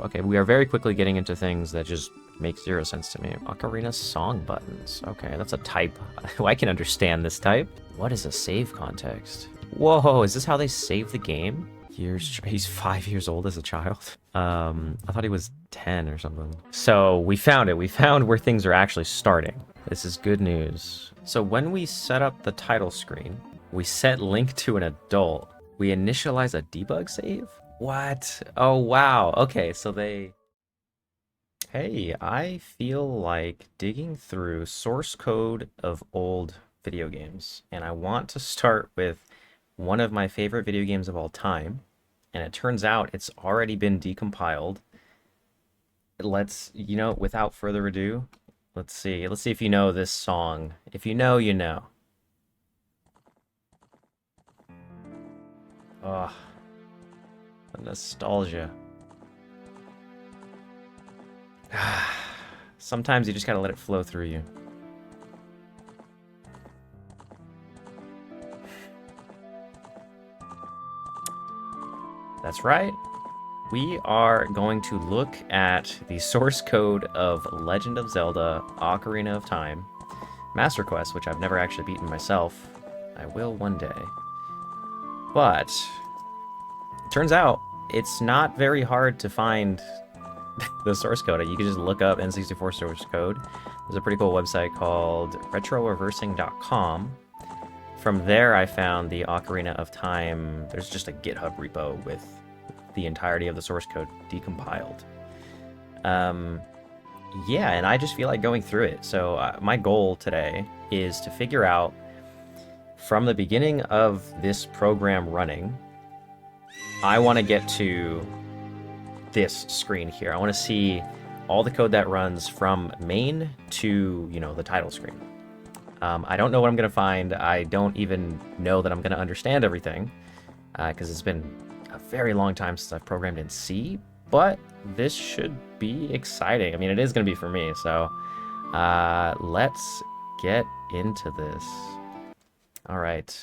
Okay, we are very quickly getting into things that just make zero sense to me. Ocarina song buttons. Okay, that's a type. I can understand this type. What is a save context? Whoa, is this how they save the game? He's 5 years old as a child. I thought he was 10 or something. So we found it. We found where things are actually starting. This is good news. So when we set up the title screen, we set Link to an adult. We initialize a debug save? What? Oh, wow. Okay, so they... Hey, I feel like digging through source code of old video games, and I want to start with one of my favorite video games of all time, and it turns out it's already been decompiled. Let's, without further ado, let's see. Let's see if you know this song. If you know, you know. Oh, the nostalgia. Sometimes you just gotta let it flow through you. That's right. We are going to look at the source code of Legend of Zelda Ocarina of Time Master Quest, which I've never actually beaten myself. I will one day. But it turns out it's not very hard to find the source code. You can just look up N64 source code. There's a pretty cool website called retroreversing.com. From there, I found the Ocarina of Time. There's just a GitHub repo with the entirety of the source code decompiled. Yeah, and I just feel like going through it. So my goal today is to figure out from the beginning of this program running, I want to get to this screen here. I want to see all the code that runs from main to, the title screen. I don't know what I'm going to find. I don't even know that I'm going to understand everything because it's been a very long time since I've programmed in C, but this should be exciting. I mean, it is going to be for me, so let's get into this. All right.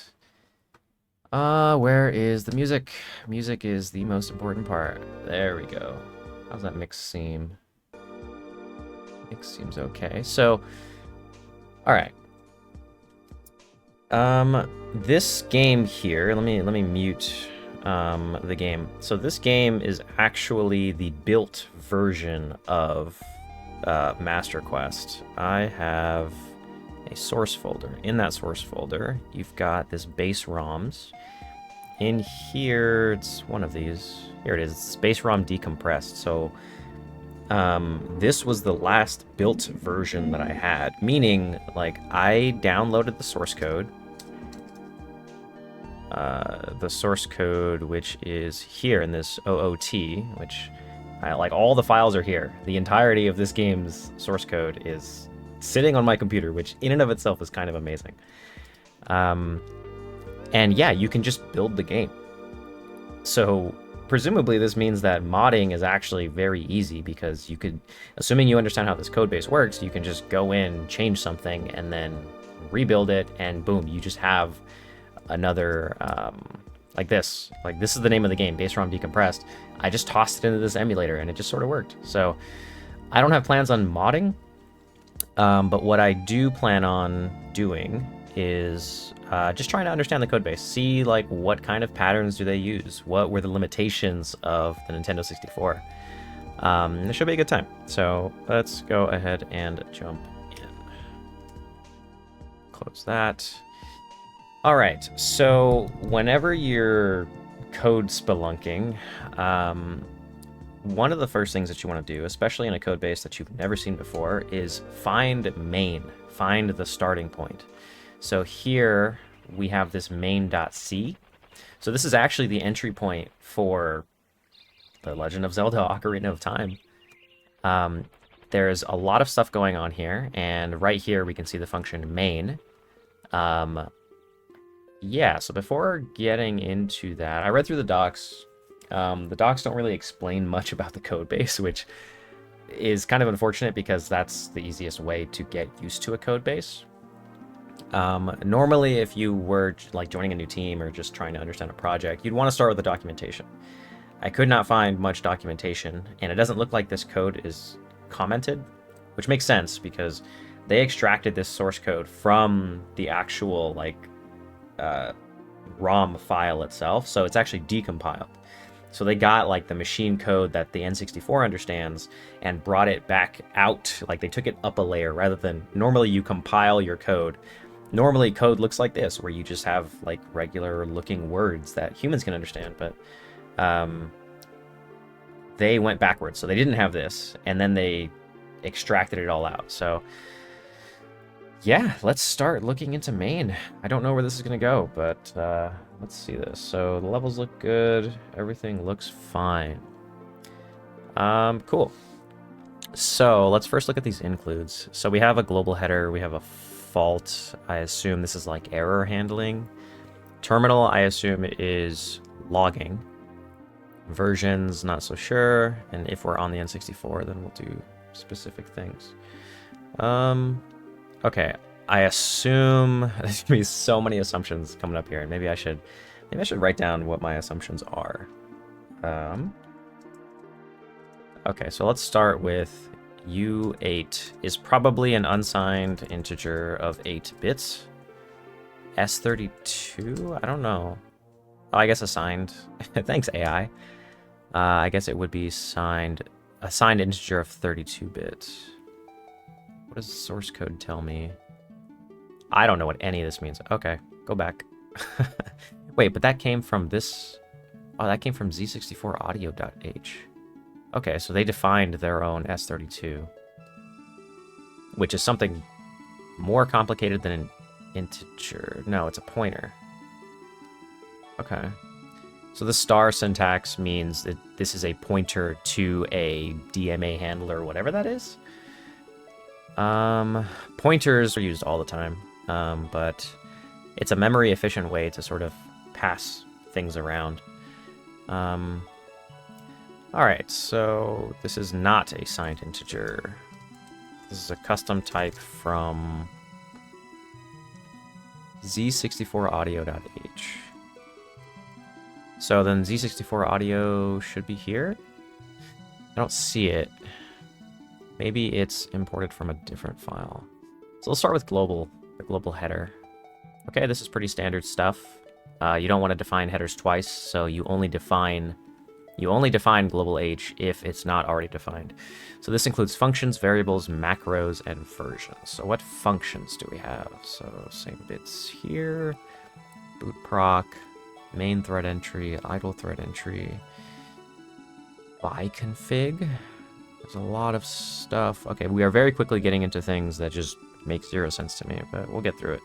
Where is the music? Music is the most important part. There we go. How's that mix seem? Mix seems okay. So, all right. This game here, let me mute the game. So this game is actually the built version of Master Quest. I have a source folder. In that source folder, you've got this base ROMs. In here, it's one of these. Here it is. It's base ROM decompressed. So this was the last built version that I had, meaning like I downloaded the source code. Which is here in this OOT, which like all the files are here. The entirety of this game's source code is sitting on my computer, which in and of itself is kind of amazing. And yeah, you can just build the game. So presumably this means that modding is actually very easy because you could, assuming you understand how this code base works, you can just go in, change something, and then rebuild it, and boom, you just have another, like this. Like this is the name of the game, base ROM decompressed. I just tossed it into this emulator and it just sort of worked. So I don't have plans on modding, but what I do plan on doing is just trying to understand the code base, see like what kind of patterns do they use, what were the limitations of the Nintendo 64. It should be a good time. So let's go ahead and jump in. Close that. All right, so whenever you're code spelunking, one of the first things that you want to do, especially in a code base that you've never seen before, is find main, find the starting point. So here we have this main.c. So this is actually the entry point for The Legend of Zelda Ocarina of Time. There's a lot of stuff going on here, and right here we can see the function main. Yeah, so before getting into that, I read through the docs. The docs don't really explain much about the code base, which is kind of unfortunate because that's the easiest way to get used to a code base. Normally, if you were like joining a new team or just trying to understand a project, you'd want to start with the documentation. I could not find much documentation, and it doesn't look like this code is commented, which makes sense because they extracted this source code from the actual ROM file itself, so it's actually decompiled. So they got like the machine code that the N64 understands and brought it back out. Like they took it up a layer rather than normally you compile your code. Normally code looks like this, where you just have like regular looking words that humans can understand, but they went backwards. So they didn't have this, and then they extracted it all out. So yeah, let's start looking into main. I don't know where this is going to go, but let's see this. So the levels look good. Everything looks fine. Cool. So let's first look at these includes. So we have a global header. We have a fault. I assume this is like error handling. Terminal, I assume, is logging. Versions, not so sure. And if we're on the N64, then we'll do specific things. Okay, I assume there's gonna be so many assumptions coming up here, and maybe I should write down what my assumptions are. Okay, so let's start with U8 is probably an unsigned integer of 8 bits. S32? I don't know. Oh, I guess assigned. Thanks, AI. I guess it would be a signed integer of 32 bits. What does the source code tell me? I don't know what any of this means. Okay, go back. Wait, but that came from this... Oh, that came from z64audio.h. Okay, so they defined their own S32. Which is something more complicated than an integer. No, it's a pointer. Okay. So the star syntax means that this is a pointer to a DMA handler, whatever that is. Pointers are used all the time, but it's a memory efficient way to sort of pass things around. Alright, so this is not a signed integer. This is a custom type from z64audio.h. So then z64 audio should be here? I don't see it. Maybe it's imported from a different file. So let's start with global, the global header. Okay, this is pretty standard stuff. You don't want to define headers twice, so you only define global H if it's not already defined. So this includes functions, variables, macros, and versions. So what functions do we have? So same bits here. Boot proc, main thread entry, idle thread entry, byconfig. There's a lot of stuff. Okay, we are very quickly getting into things that just make 0 sense to me, but we'll get through it.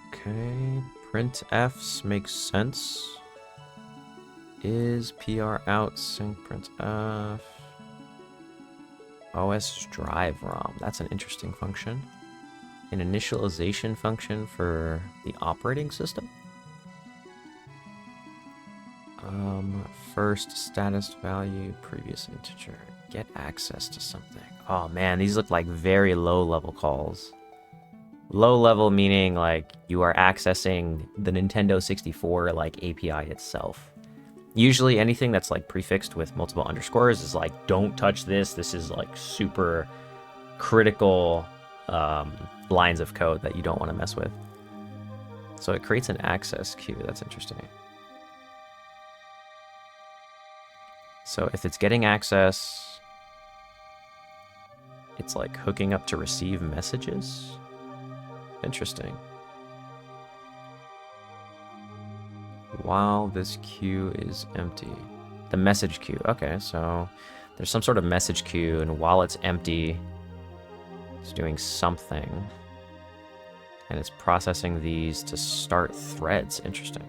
Okay, printfs makes sense. Is PR out sync printf? OS drive ROM. That's an interesting function. An initialization function for the operating system. First status value, previous integer. Get access to something. Oh man, these look like very low level calls. Low level meaning like you are accessing the Nintendo 64 like API itself. Usually anything that's like prefixed with multiple underscores is like, don't touch this. This is like super critical lines of code that you don't want to mess with. So it creates an access queue. That's interesting. So if it's getting access, it's like hooking up to receive messages. Interesting. While this queue is empty. The message queue. Okay, so there's some sort of message queue, and while it's empty, it's doing something. And it's processing these to start threads. Interesting.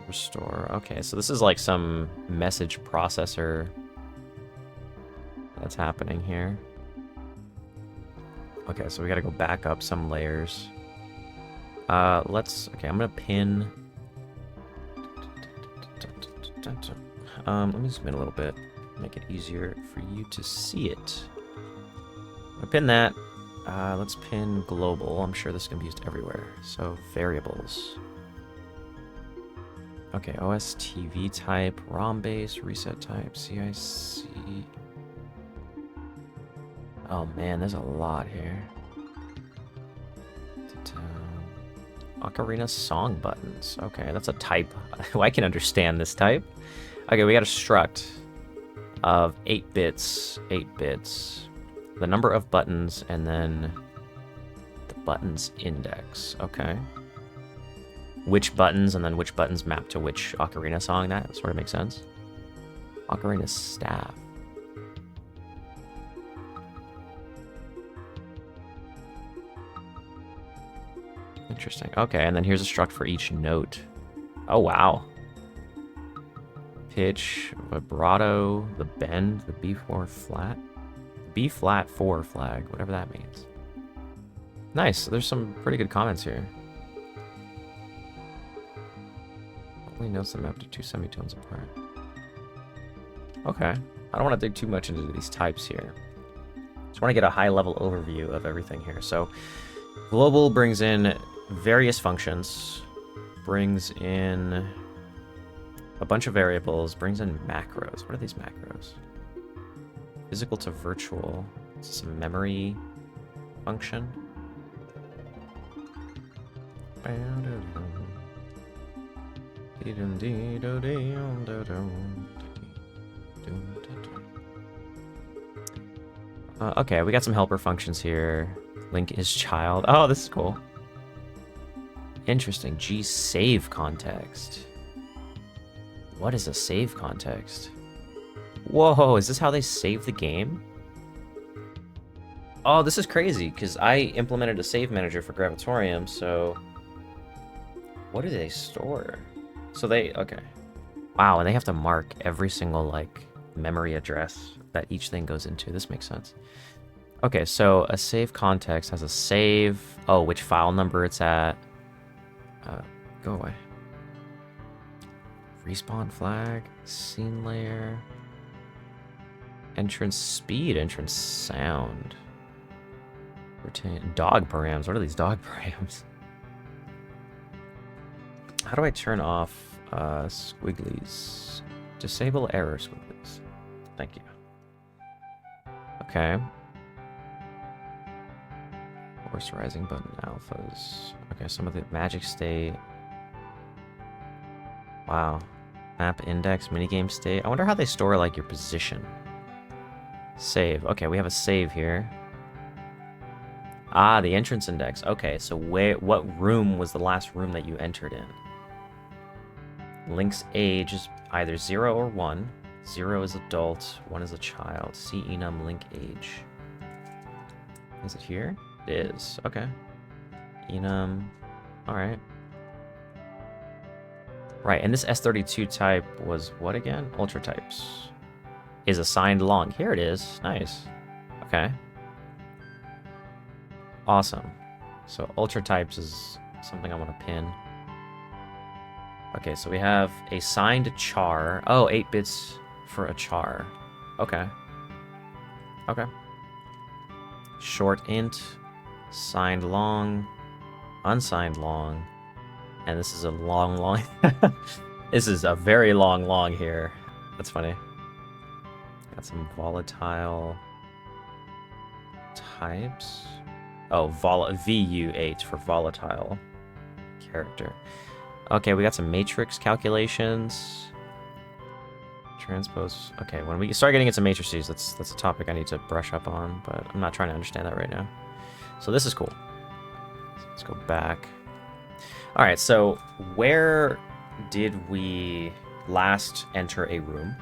Restore. Okay, so this is like some message processor that's happening here. Okay, so we gotta go back up some layers. Okay, I'm gonna pin. Let me zoom in a little bit, make it easier for you to see it. I'm gonna pin that. Let's pin global. I'm sure this is gonna be used everywhere. So variables. Okay, OS TV type, ROM base, reset type, CIC. Oh man, there's a lot here. Ocarina song buttons. Okay, that's a type. I can understand this type. Okay, we got a struct of 8 bits. 8 bits. The number of buttons, and then the buttons index. Okay. Which buttons, and then which buttons map to which Ocarina song. That sort of makes sense. Ocarina staff. Interesting. Okay, and then here's a struct for each note. Oh, wow. Pitch, vibrato, the bend, the B4 flat. B flat 4 flag, whatever that means. Nice. There's some pretty good comments here. Only notes that map to 2 semitones apart. Okay. I don't want to dig too much into these types here. Just want to get a high-level overview of everything here. So, global brings in various functions, brings in a bunch of variables, brings in macros. What are these macros? Physical to virtual. Is this a memory function? Okay, we got some helper functions here. Link is child. Oh, this is cool. Interesting. G save context. What is a save context? Whoa, is this how they save the game? Oh, this is crazy, because I implemented a save manager for Gravitorium, so... What do they store? So they... Okay. Wow, and they have to mark every single, like, memory address that each thing goes into. This makes sense. Okay, so a save context has a save... Oh, which file number it's at. Go away. Respawn flag, scene layer, entrance speed, entrance sound. Retain dog params. What are these dog params? How do I turn off squigglies? Disable error squigglies. Thank you. Okay. Force rising button alphas. Okay, some of the magic state. Wow. Map index, minigame state. I wonder how they store, like, your position. Save. Okay, we have a save here. Ah, the entrance index. Okay, so what room was the last room that you entered in? Link's age is either 0 or 1. 0 is adult, 1 is a child. See enum link age. Is it here? It is. Okay. Enum. Alright. Right, and this S32 type was what again? Ultra types. Is assigned long. Here it is. Nice. Okay. Awesome. So ultra types is something I want to pin. Okay, so we have a signed char. Oh, 8 bits for a char. Okay. Okay. Short int, signed long, unsigned long, and this is a long. This is a very long here. That's funny. Got some volatile types. Oh, VU8 for volatile character. Okay, we got some matrix calculations. Transpose. Okay, when we start getting into matrices, that's a topic I need to brush up on, but I'm not trying to understand that right now. So this is cool. Let's go back. All right, so where did we last enter a room?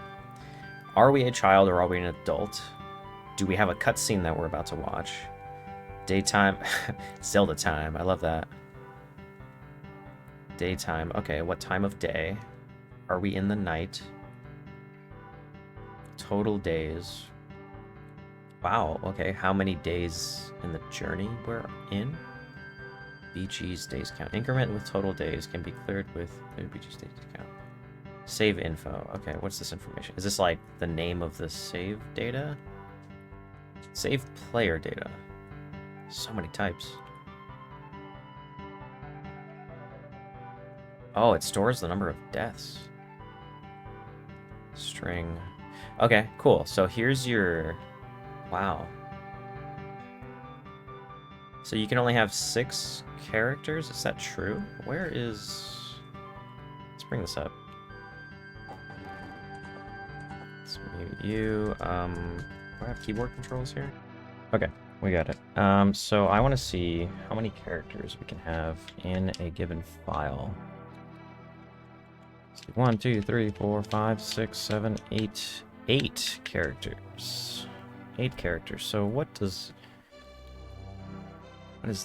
Are we a child or are we an adult? Do we have a cutscene that we're about to watch? Daytime. Zelda time. I love that. Daytime. Okay, what time of day? Are we in the night? Total days. Wow, okay. How many days in the journey we're in? BG's days count. Increment with total days can be cleared with BG's days count. Save info. Okay, what's this information? Is this like the name of the save data? Save player data. So many types. Oh, it stores the number of deaths. String. Okay, cool. So here's your... Wow. So you can only have 6 characters? Is that true? Where is... Let's bring this up. Let's mute you. Do I have keyboard controls here? Okay, we got it. So I want to see how many characters we can have in a given file. 1, 2, 3, 4, 5, 6, 7, 8. 8 characters. 8 characters. So what is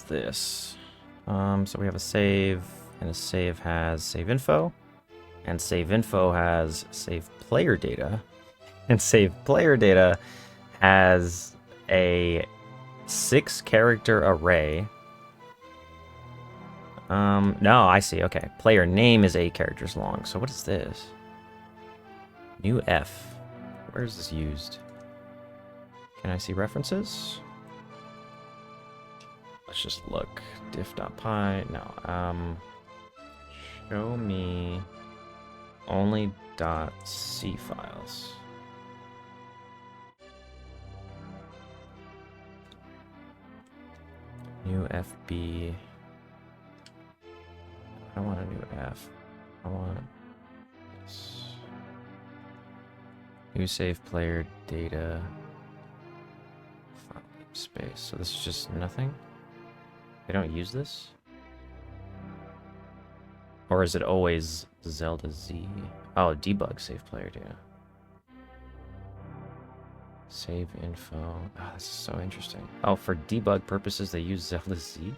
this? So we have a save, and a save has save info, and save info has save player data, and save player data has a 6-character array. No, I see. Okay. Player name is 8 characters long. So what is this? New F. Where is this used? Can I see references? Let's just look. diff.py. No. Show me only .c files. New FB. I want a new F. I want this. New save player data. File space. So this is just nothing? They don't use this? Or is it always Zelda Z? Oh, debug save player data. Save info. Oh, this is so interesting. Oh, for debug purposes, they use Zelda Z?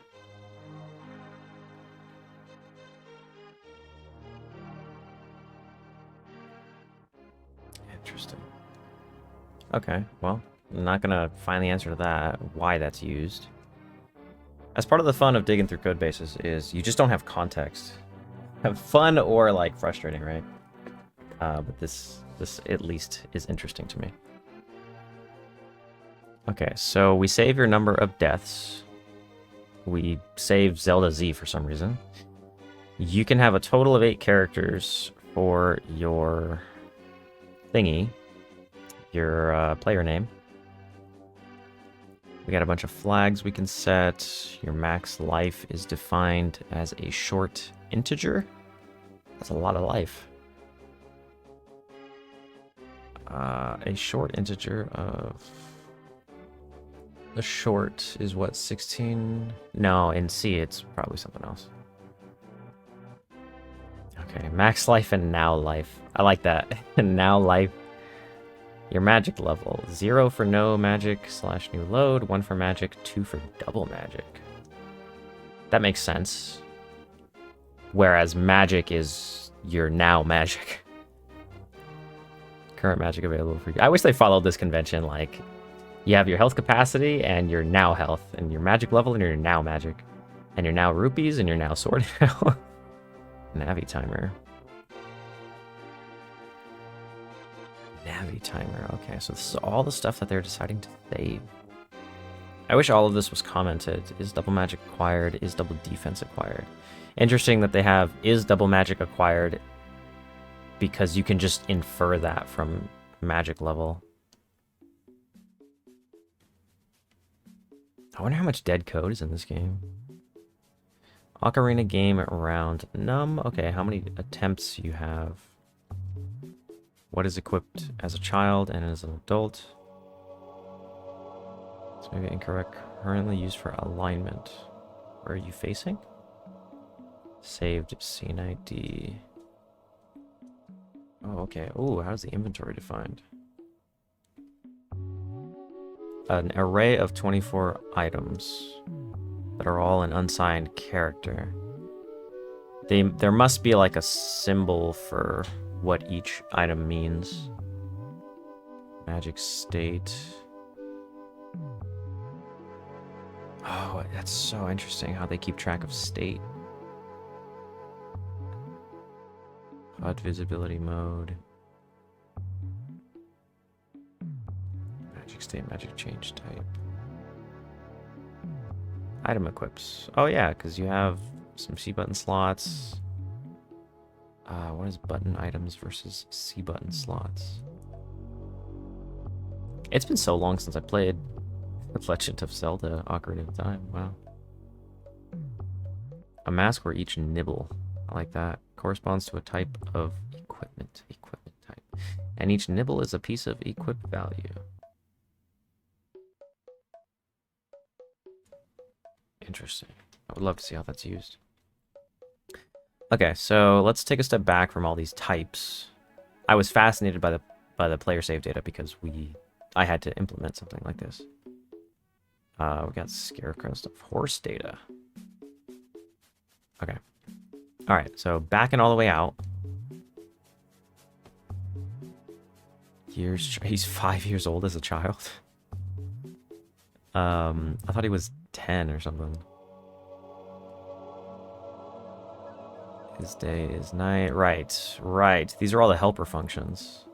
Interesting. Okay, well, I'm not gonna find the answer to that, why that's used. As part of the fun of digging through code bases is you just don't have context. Have fun or like frustrating, right? But this at least is interesting to me. Okay, so we save your number of deaths. We save Zelda Z for some reason. You can have a total of 8 characters for your thingy, your player name. We got a bunch of flags we can set. Your max life is defined as a short integer. That's a lot of life. A short integer of... The short is what, 16? No, in C it's probably something else. Okay, max life and now life. I like that. Now life. Your magic level. 0 for no magic / new load. 1 for magic. 2 for double magic. That makes sense. Whereas magic is your now magic. Current magic available for you. I wish they followed this convention, like... You have your health capacity and your now health, and your magic level and your now magic, and your now rupees and your now sword. Navi timer. Navi timer. Okay, so this is all the stuff that they're deciding to save. I wish all of this was commented. Is double magic acquired? Is double defense acquired? Interesting that they have is double magic acquired because you can just infer that from magic level. I wonder how much dead code is in this game. Ocarina game round num. Okay, how many attempts you have? What is equipped as a child and as an adult? It's maybe incorrect. Currently used for alignment. Where are you facing? Saved scene ID. Oh, okay. Ooh, how's the inventory defined? An array of 24 items that are all an unsigned character. There must be like a symbol for what each item means. Magic state. Oh, that's so interesting how they keep track of state. HUD visibility mode. Magic state, magic change type. Item equips. Oh yeah, because you have some C button slots. What is button items versus C button slots? It's been so long since I played Legend of Zelda Ocarina of Time. Wow. A mask where each nibble, I like that, corresponds to a type of equipment. Equipment type. And each nibble is a piece of equip value. Interesting. I would love to see how that's used. Okay, so let's take a step back from all these types. I was fascinated by the player save data because I had to implement something like this. We got scarecrow stuff, horse data. Okay. All right, so backing all the way out. He's 5 years old as a child. I thought he was 10 or something. His day is night. Right, right. These are all the helper functions.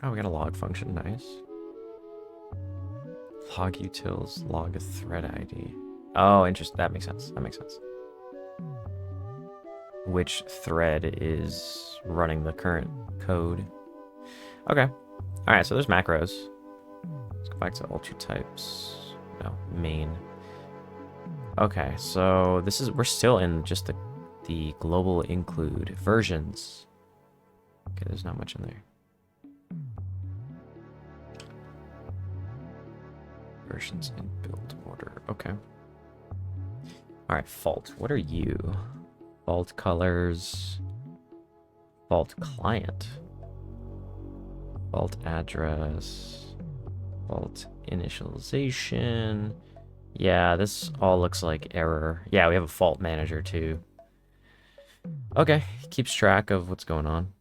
Oh, we got a log function. Nice. Log utils, log a thread ID. Oh, interesting. That makes sense. That makes sense. Which thread is running the current code? Okay. All right, so there's macros. Let's go back to ultra types. No, main. Okay, so we're still in just the global include versions. Okay, there's not much in there. Versions in build order. Okay. All right, fault. What are you? Fault colors. Fault client. Fault address. Fault initialization. Yeah, this all looks like error. Yeah, we have a fault manager too. Okay, keeps track of what's going on.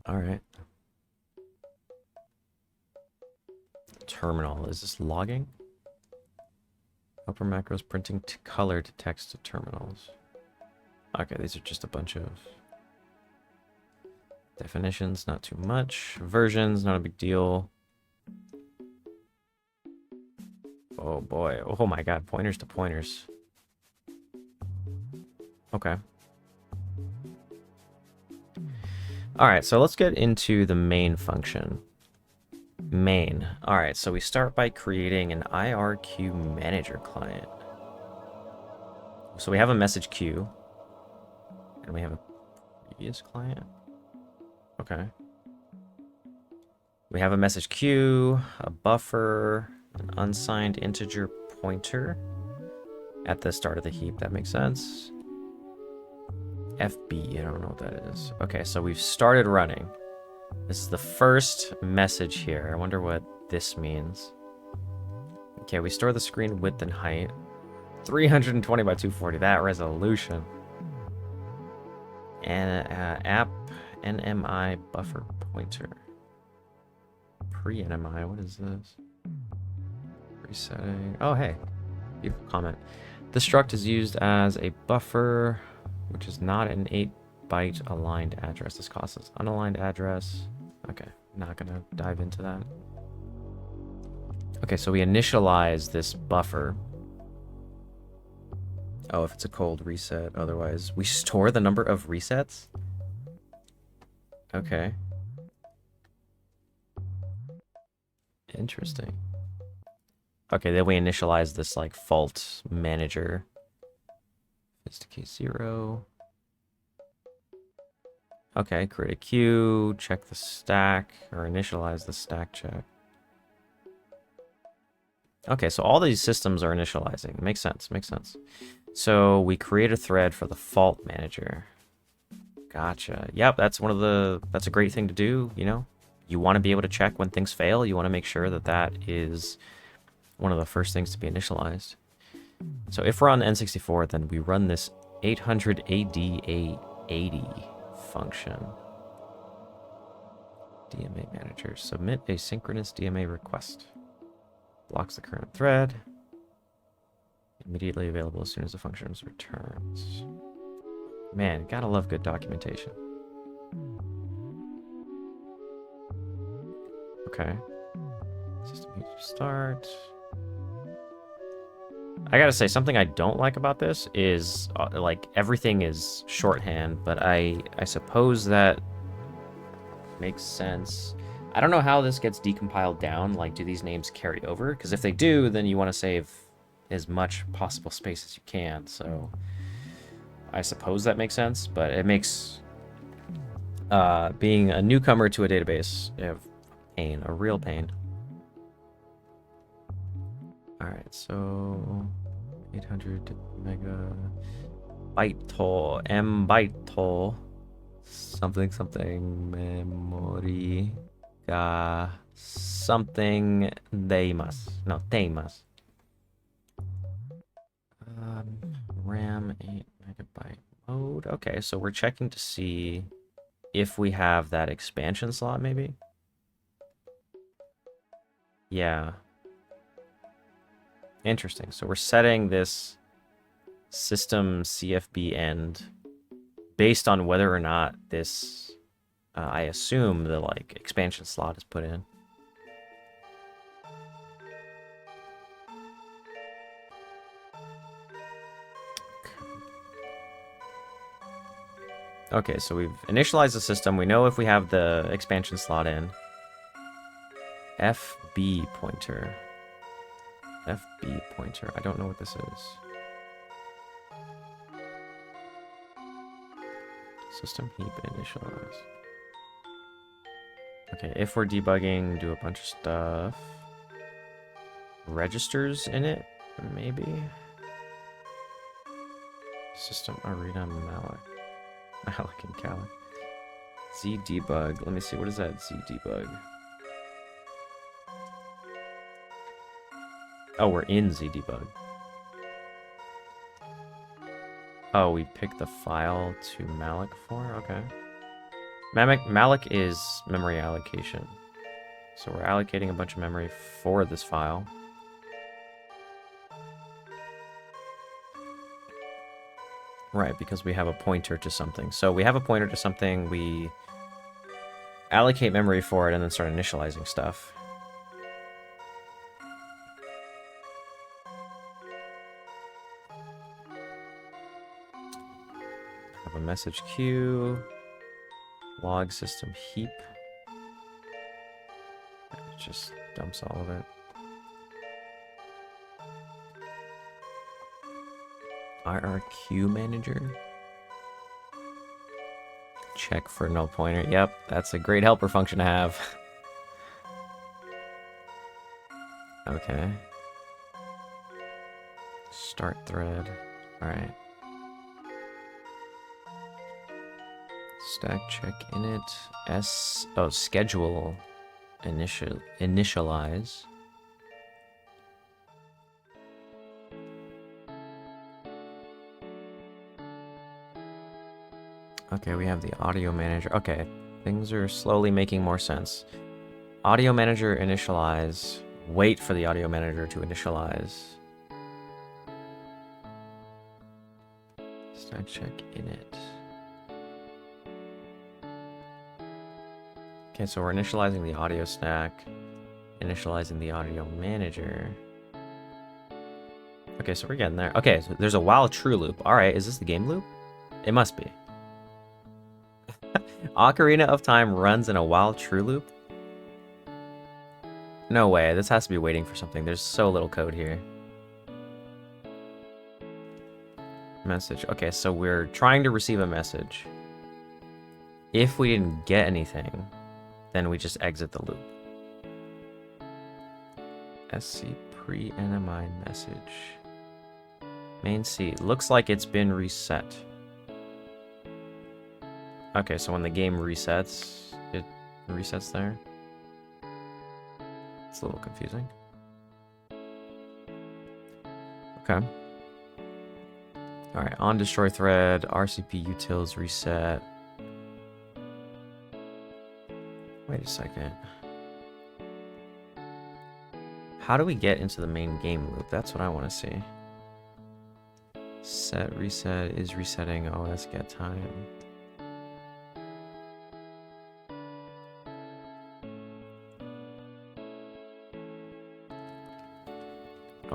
All right. Terminal. Is this logging? Upper macros printing colored text to terminals. Okay, these are just a bunch of definitions, not too much. Versions, not a big deal. Oh boy. Oh my god, pointers to pointers. Okay. Alright, so let's get into the main function. Main. Alright, so we start by creating an IRQ manager client. So we have a message queue. And we have a previous client. Okay. We have a message queue, a buffer, an unsigned integer pointer at the start of the heap. That makes sense. FB, I don't know what that is. Okay, so we've started running. This is the first message here. I wonder what this means. Okay, we store the screen width and height. 320 by 240, that resolution. And app NMI buffer pointer. Pre-NMI, what is this? Resetting. Oh, hey. Beautiful comment. This struct is used as a buffer, which is not an 8-byte aligned address. This costs us unaligned address. Okay, not gonna dive into that. Okay, so we initialize this buffer. Oh, if it's a cold reset, otherwise. We store the number of resets? Okay. Interesting. Okay, then we initialize this, like, fault manager. It's to case 0. Okay, create a queue, check the stack, or initialize the stack check. Okay, so all these systems are initializing. Makes sense, makes sense. So we create a thread for the fault manager. Gotcha. Yep, that's a great thing to do, you know? You want to be able to check when things fail. You want to make sure that that is one of the first things to be initialized. So if we're on N64, then we run this 800 ADA80 function. DMA manager. Submit a synchronous DMA request. Blocks the current thread. Immediately available as soon as the function returns. Man, gotta love good documentation. Okay. System heat start. I gotta say, something I don't like about this is, like, everything is shorthand, but I suppose that makes sense. I don't know how this gets decompiled down. Like, do these names carry over? Because if they do, then you want to save as much possible space as you can, so I suppose that makes sense, but it makes being a newcomer to a database a real pain. Alright, so 800 megabyte toll, M byte toll, something memory ga something deimas. No, teimas. RAM 8 megabyte mode. Okay, so we're checking to see if we have that expansion slot, maybe? Yeah. Interesting. So we're setting this system CFB end based on whether or not this, I assume the, like, expansion slot is put in. Okay, so we've initialized the system. We know if we have the expansion slot in. FB pointer. FB pointer. I don't know what this is. System heap initialize. Okay, if we're debugging, do a bunch of stuff. Registers in it, maybe? System Arena malloc. Malloc and Calloc. Z debug. Let me see, what is that Z debug? Oh, we're in Z debug. Oh, we picked the file to malloc for? Okay. Malloc is memory allocation. So we're allocating a bunch of memory for this file. Right, because we have a pointer to something. So we have a pointer to something, we allocate memory for it, and then start initializing stuff. Have a message queue. Log system heap. It just dumps all of it. IRQ manager. Check for null pointer. Yep, that's a great helper function to have. Okay. Start thread. Alright. Stack check init. Schedule initialize. Okay, we have the audio manager. Okay, things are slowly making more sense. Audio manager initialize. Wait for the audio manager to initialize. Stack check init. Okay, so we're initializing the audio stack, initializing the audio manager. Okay, so we're getting there. Okay, so there's a while true loop. All right, is this the game loop? It must be. Ocarina of Time runs in a while true loop? No way, this has to be waiting for something. There's so little code here. Message. Okay, so we're trying to receive a message. If we didn't get anything, then we just exit the loop. SC pre-NMI message. Main C. Looks like it's been reset. Okay, so when the game resets, it resets there. It's a little confusing. Okay. Alright, on destroy thread, RCP utils reset. Wait a second. How do we get into the main game loop? That's what I want to see. Set reset is resetting OS get time.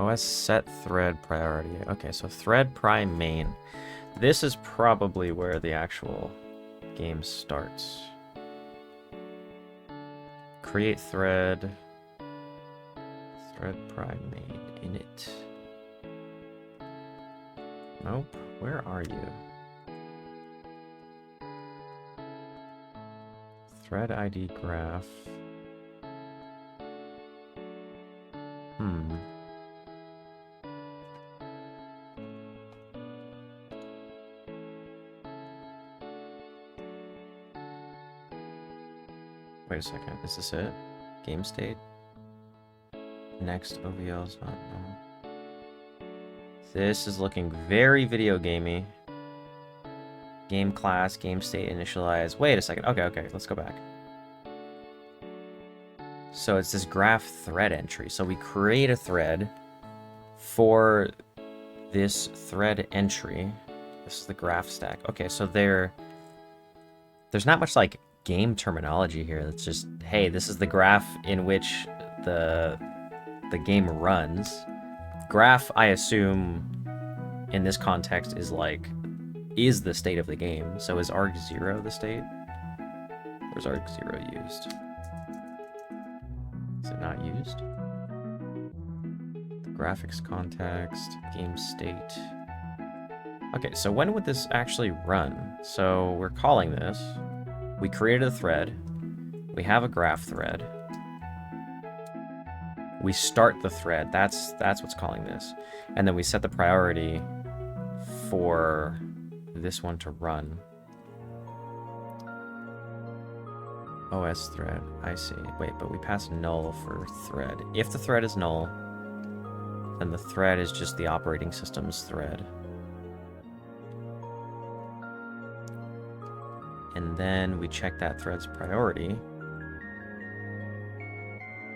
OS set thread priority. Okay, so thread prime main. This is probably where the actual game starts. Create thread. Thread prime main init. Nope. Where are you? Thread ID graph. Wait a second. Is this it? Game state? Next OVL's not no. This is looking very video gamey. Game class, game state, initialize. Wait a second. Okay, let's go back. So it's this graph thread entry. So we create a thread for this thread entry. This is the graph stack. Okay, so there's not much like game terminology here. It's just, hey, this is the graph in which the game runs. Graph, I assume, in this context is the state of the game. So is arg0 the state? Or is arg0 used? Is it not used? The graphics context, game state. Okay, so when would this actually run? So we're calling this. We created a thread. We have a graph thread. We start the thread. That's what's calling this. And then we set the priority for this one to run. OS thread. I see. Wait, but we passed null for thread. If the thread is null, then the thread is just the operating system's thread. And then we check that thread's priority,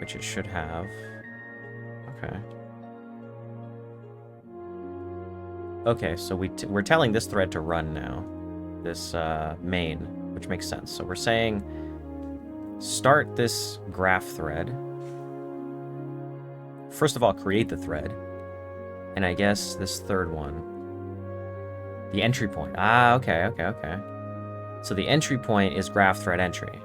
which it should have. Okay. Okay, so we're telling this thread to run now, this main, which makes sense. So we're saying start this graph thread. First of all, create the thread. And I guess this third one, the entry point. Ah, okay. So the entry point is graph thread entry.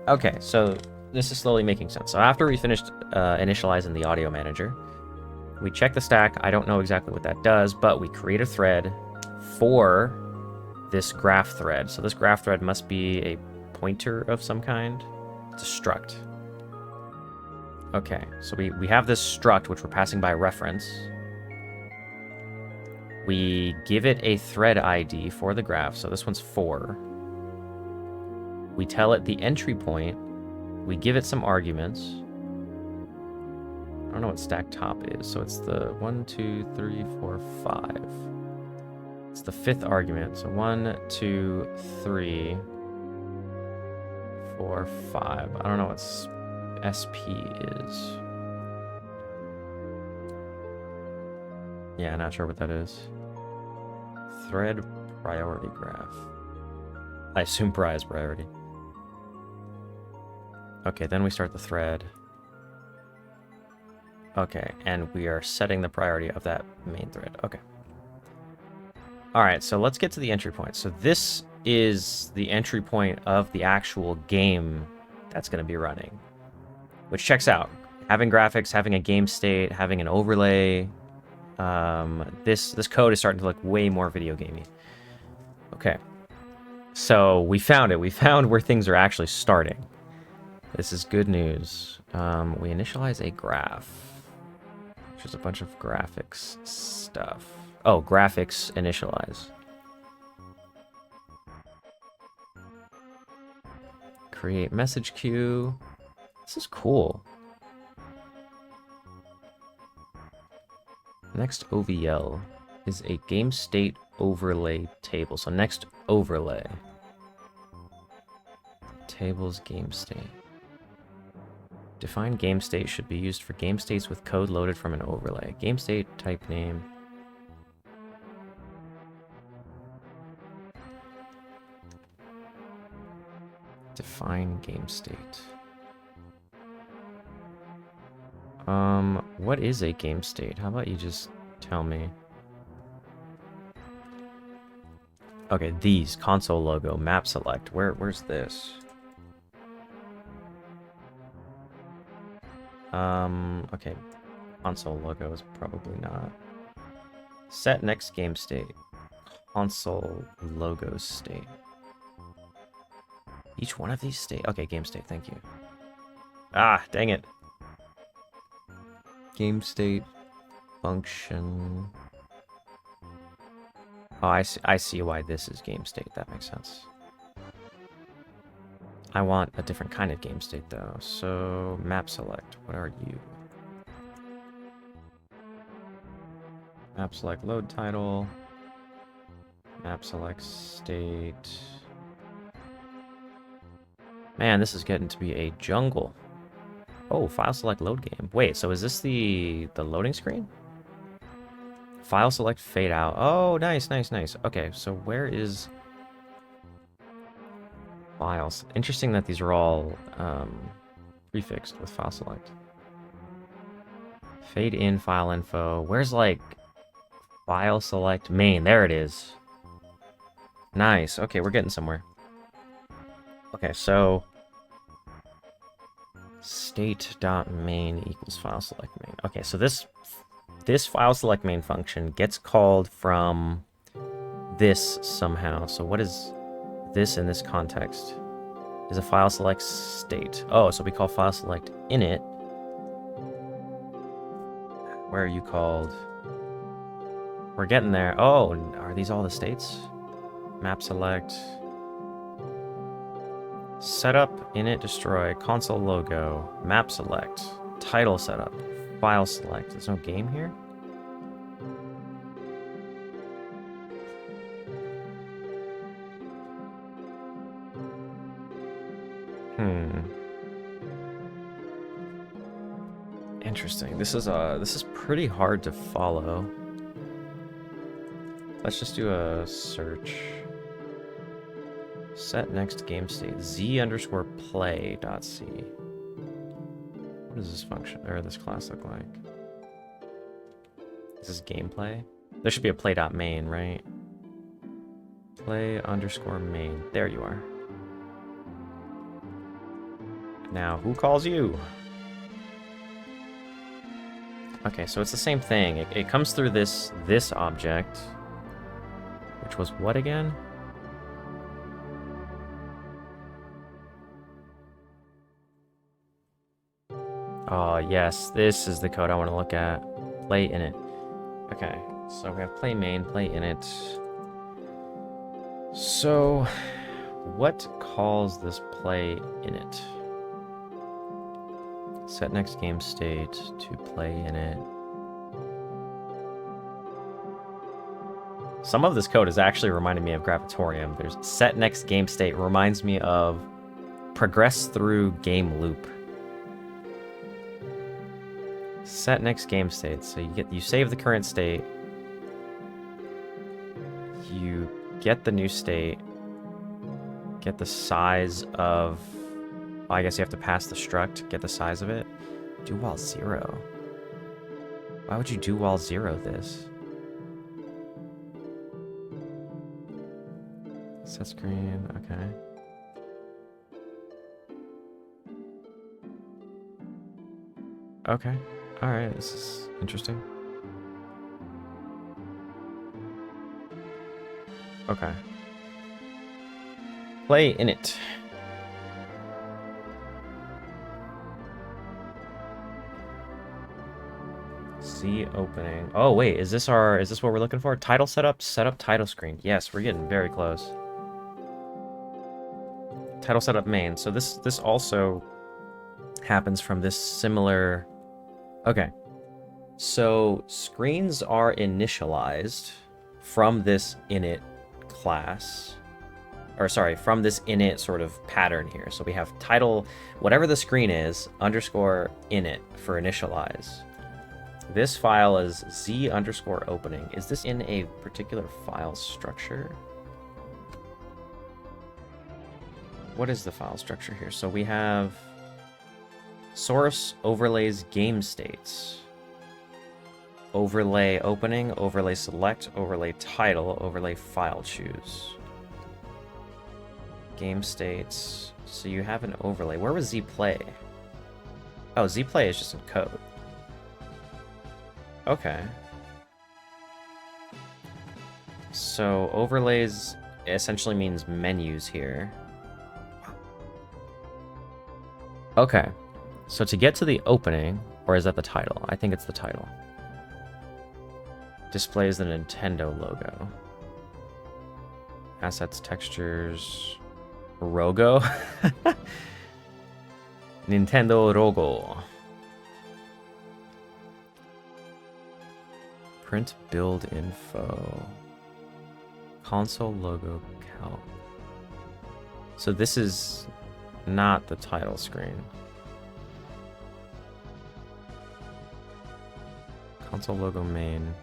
Okay, so this is slowly making sense. So after we finished initializing the audio manager, we check the stack. I don't know exactly what that does, but we create a thread for this graph thread. So this graph thread must be a pointer of some kind. It's a struct. Okay, so we have this struct, which we're passing by reference. We give it a thread ID for the graph. So this one's 4. We tell it the entry point. We give it some arguments. I don't know what stack top is. So it's the 1, 2, 3, 4, 5. It's the 5th argument. So 1, 2, 3, 4, 5. I don't know what SP is. Yeah, not sure what that is. Thread priority graph. I assume pri is priority. Okay, then we start the thread. Okay, and we are setting the priority of that main thread. Okay. All right, so let's get to the entry point. So this is the entry point of the actual game that's going to be running, which checks out. Having graphics, having a game state, having an overlay. This code is starting to look way more video gamey. Okay. So we found it. We found where things are actually starting. This is good news. We initialize a graph, which is a bunch of graphics stuff. Oh, graphics initialize. Create message queue. This is cool. Next OVL is a game state overlay table. So next overlay. Tables game state. Define game state should be used for game states with code loaded from an overlay. Game state type name. Define game state. What is a game state? How about you just tell me? Okay, these console logo, map select. Where's this? Okay, console logo is probably not. Set next game state. Console logo state. Each one of these state. Okay, game state. Thank you. Ah, dang it. Game state function. Oh, I see why this is game state. That makes sense. I want a different kind of game state, though. So, map select. What are you? Map select load title. Map select state. Man, this is getting to be a jungle. Oh, file select load game. Wait, so is this the loading screen? File select fade out. Oh, nice, nice, nice. Okay, so where is files? Interesting that these are all prefixed with file select. Fade in file info. Where's like file select main? There it is. Nice. Okay, we're getting somewhere. Okay, so state.main equals file select main. Okay, so this file select main function gets called from this somehow. So what is this in this context? Is a file select state. Oh, so we call file select init. Where are you called? We're getting there. Oh, are these all the states? Map select. Setup, init, destroy, console logo, map select, title setup, file select. There's no game here? Interesting. This is pretty hard to follow. Let's just do a search. Set next game state. Z underscore play dot C. What does this function or this class look like? Is this gameplay? There should be a play dot main, right? Play underscore main. There you are. Now, who calls you? Okay, so it's the same thing. It comes through this object, which was what again? Oh, yes, this is the code I want to look at. Play init. Okay, so we have play main, play init. So, what calls this play init? Set next game state to play init. Some of this code is actually reminding me of Gravatorium. There's set next game state reminds me of progress through game loop. Set next game state. So you save the current state. You get the new state. Get the size of... I guess you have to pass the struct, get the size of it. Do while 0. Why would you do while 0 this? Set screen, okay. Okay, alright, this is interesting. Okay. Play init. Z opening. Oh wait, is this what we're looking for? Title setup, setup title screen. Yes, we're getting very close. Title setup main. So this also happens from this similar. Okay. So screens are initialized from this init class. Or sorry, from this init sort of pattern here. So we have title, whatever the screen is, underscore init for initialize. This file is z underscore opening. Is this in a particular file structure? What is the file structure here? So we have Source overlays game states. Overlay opening, overlay select, overlay title, overlay file choose. Game states. So you have an overlay. Where was zplay? Oh, zplay is just in code. Okay. So overlays essentially means menus here. Okay. So to get to the opening, or is that the title? I think it's the title. Displays the Nintendo logo. Assets, textures, Rogo? Nintendo logo. Print build info. Console logo calc. So this is not the title screen. Console logo main.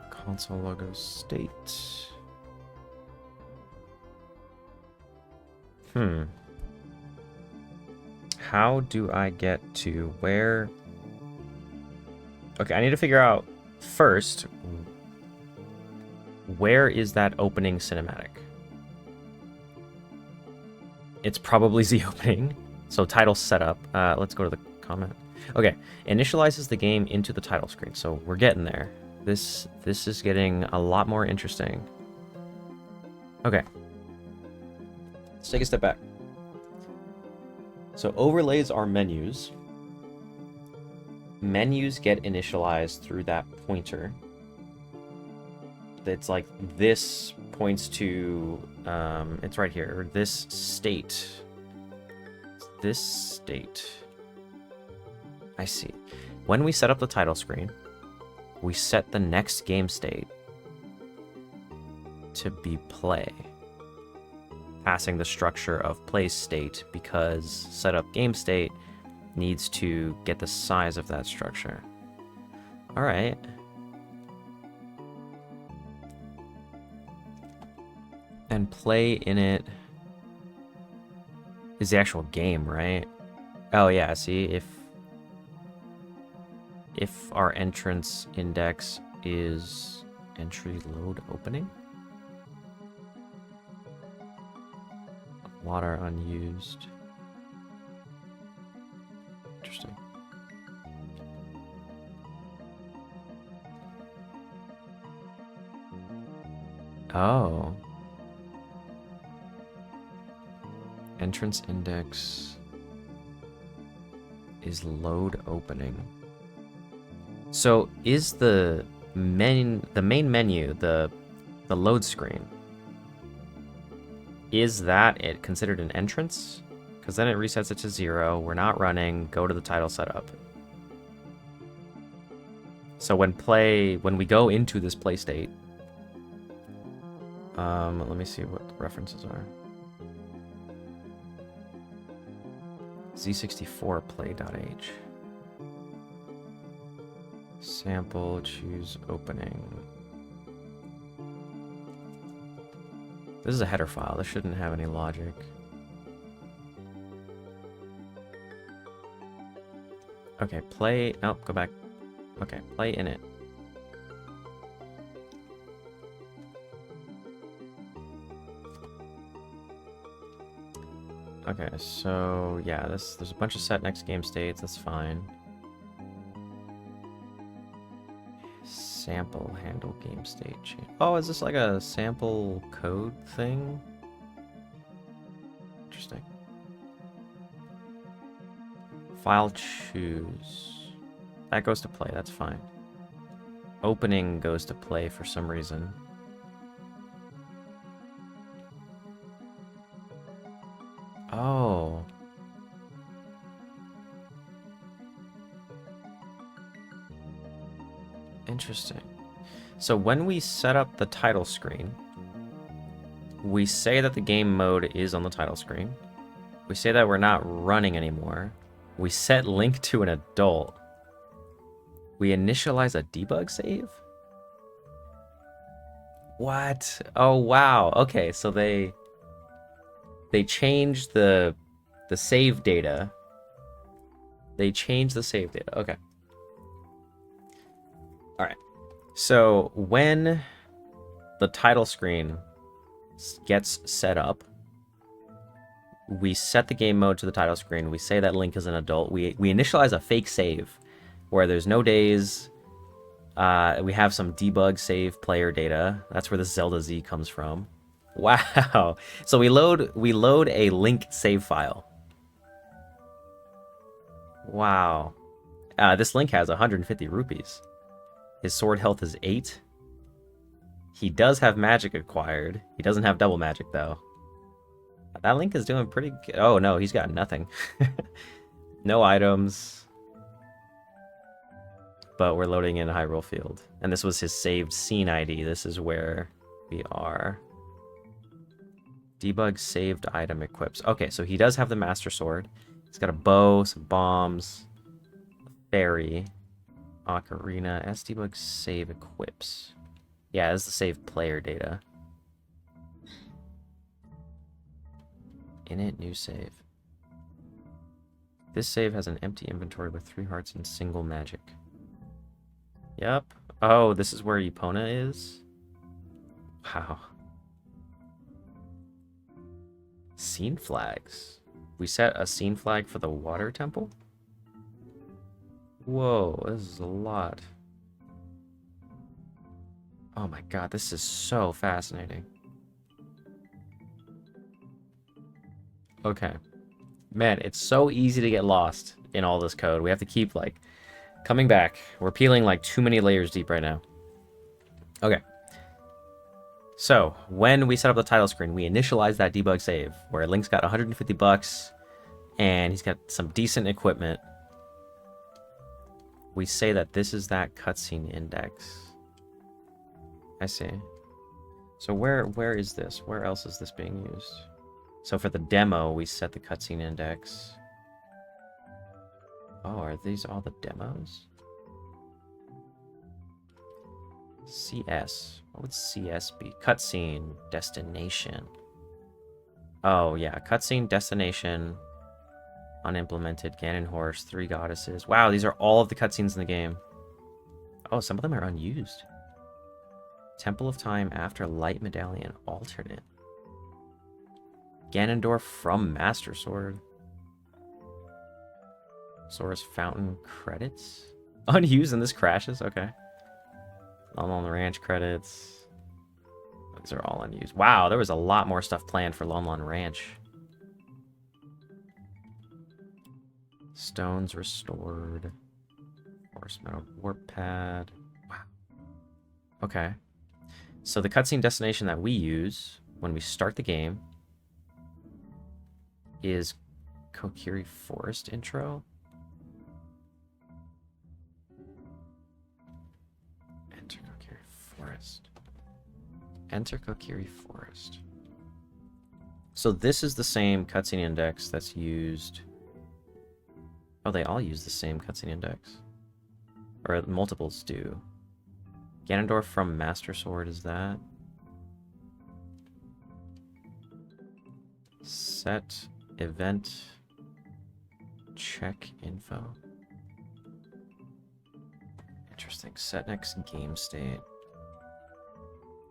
Console logo state. How do I get to where? Okay, I need to figure out first, where is that opening cinematic? It's probably the opening. So title setup. Let's go to the comment. Okay, initializes the game into the title screen. So we're getting there. This is getting a lot more interesting. Okay. Let's take a step back. So overlays are menus. Menus get initialized through that pointer. It's like this points to, it's right here, this state. This state. I see. When we set up the title screen, we set the next game state to be play, passing the structure of play state because setup game state needs to get the size of that structure. All right. And play in it is the actual game, right? Oh yeah, see, if our entrance index is entry load opening. Water unused. Interesting. Oh. Entrance index is load opening. So is the main menu, the load screen, is that it considered an entrance? Because then it resets it to 0. We're not running. Go to the title setup. So when we go into this play state, let me see what the references are. Z64 play.h. Sample, choose opening. This is a header file. This shouldn't have any logic. Okay, play. Nope, go back. Okay, play in it. Okay, so yeah, there's a bunch of set next game states. That's fine. Sample handle game state change. Oh, is this like a sample code thing? Interesting. File choose. That goes to play, that's fine. Opening goes to play for some reason. Oh. Interesting. So when we set up the title screen, we say that the game mode is on the title screen. We say that we're not running anymore. We set link to an adult. We initialize a debug save? What? Oh wow. Okay, so they changed the save data. They changed the save data. Okay. All right. So when the title screen gets set up, we set the game mode to the title screen. We say that Link is an adult. We initialize a fake save where there's no days. We have some debug save player data. That's where the Zelda Z comes from. Wow. So we load a Link save file. Wow. This Link has 150 rupees. His sword health is 8. He does have magic acquired. He doesn't have double magic though. That Link is doing pretty good. Oh no, he's got nothing. No items. But we're loading in Hyrule Field. And this was his saved scene ID. This is where we are. Debug saved item equips. Okay, so he does have the Master Sword. He's got a bow, some bombs, a fairy, Ocarina, S debug save equips. Yeah, this is the save player data. Init new save. This save has an empty inventory with 3 hearts and single magic. Yep. Oh, this is where Epona is? Wow. Scene flags. We set a scene flag for the water temple? Whoa, this is a lot. Oh my god, this is so fascinating. Okay. Man, it's so easy to get lost in all this code. We have to keep, like, coming back. We're peeling, like, too many layers deep right now. Okay. So, when we set up the title screen, we initialize that debug save, where Link's got 150 bucks, and he's got some decent equipment. We say that this is that cutscene index. I see. So where is this? Where else is this being used? So for the demo, we set the cutscene index. Oh, are these all the demos? CS. What would CS be? Cutscene, destination. Oh, yeah. Cutscene, destination, unimplemented, Ganon Horse, 3 goddesses. Wow, these are all of the cutscenes in the game. Oh, some of them are unused. Temple of Time after Light Medallion alternate. Ganondorf from Master Sword. Sora's Fountain credits? Unused and this crashes? Okay. Lon Lon Ranch credits. These are all unused. Wow, there was a lot more stuff planned for Lon Lon Ranch. Stones restored. Forest Meadow Warp Pad. Wow. Okay. So the cutscene destination that we use when we start the game is Kokiri Forest intro. Enter Kokiri Forest. Enter Kokiri Forest. So this is the same cutscene index that's used. Oh, they all use the same cutscene index. Or multiples do. Ganondorf from Master Sword is that. Set event check info. Interesting. Set next game state.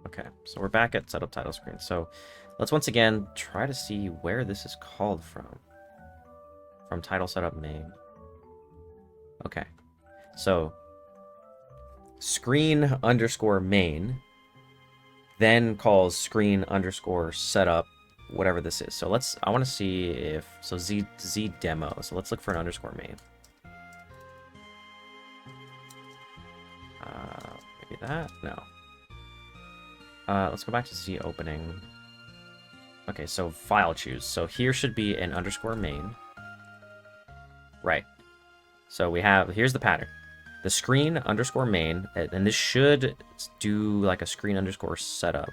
Okay, so we're back at setup title screen. So let's once again try to see where this is called from. From title setup main. Okay, so screen underscore main then calls screen underscore setup whatever this is. So I want to see if Z demo. So let's look for an underscore main. Maybe that. No. Let's go back to Z opening. Okay, so file choose. So here should be an underscore main. Right. So here's the pattern. The screen underscore main, and this should do like a screen underscore setup.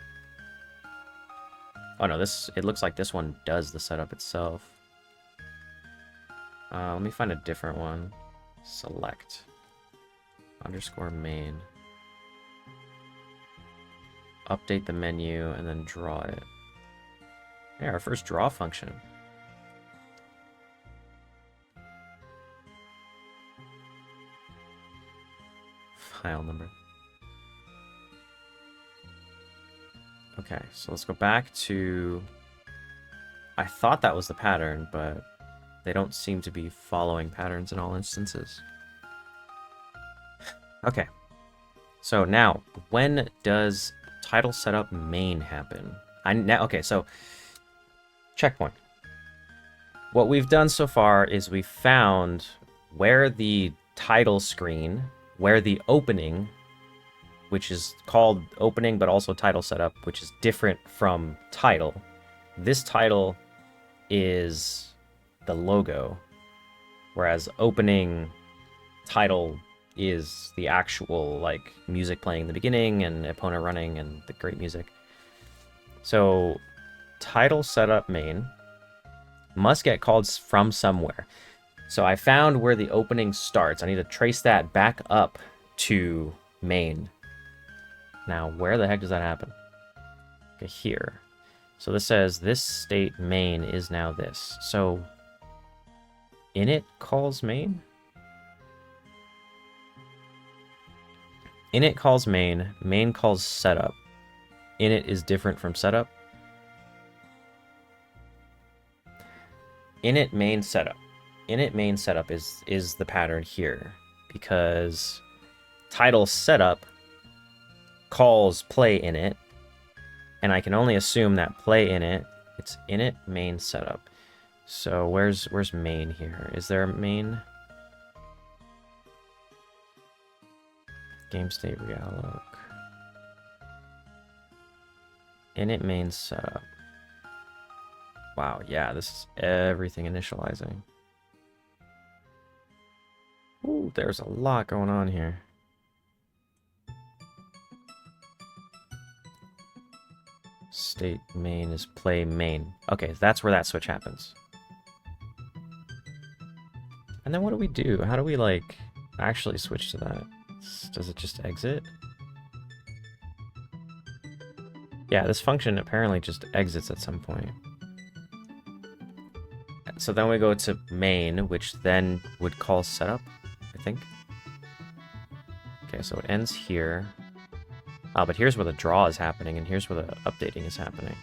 Oh no, it looks like this one does the setup itself. Let me find a different one. Select underscore main. update the menu, and then draw it. Yeah, our first draw function. File number. Okay, so let's go back to... I thought that was the pattern, but they don't seem to be following patterns in all instances. Okay, so now, when does title setup main happen? Okay, so checkpoint. What we've done so far is we've found where the title screen, where the opening, which is called opening, but also title setup, which is different from title. This title is the logo, whereas opening title is the actual, like, music playing in the beginning and opponent running and the great music. So title setup main must get called from somewhere. So I found where the opening starts. I need to trace that back up to main. Now, where the heck does that happen? Okay, here. So this says this state main is now this. So init calls main? Init calls main. Main calls setup. Init is different from setup. Init main setup. Init main setup is the pattern here, because title setup calls play init, and I can only assume that play init, it's init main setup. So where's main here? Is there a main? Game state realloc. Init main setup. Wow, yeah, this is everything initializing. Ooh, there's a lot going on here. State main is play main. Okay, that's where that switch happens. And then what do we do? How do we, like, actually switch to that? Does it just exit? Yeah, this function apparently just exits at some point. So then we go to main, which then would call setup, I think. Okay, so it ends here. Oh, but here's where the draw is happening, and here's where the updating is happening.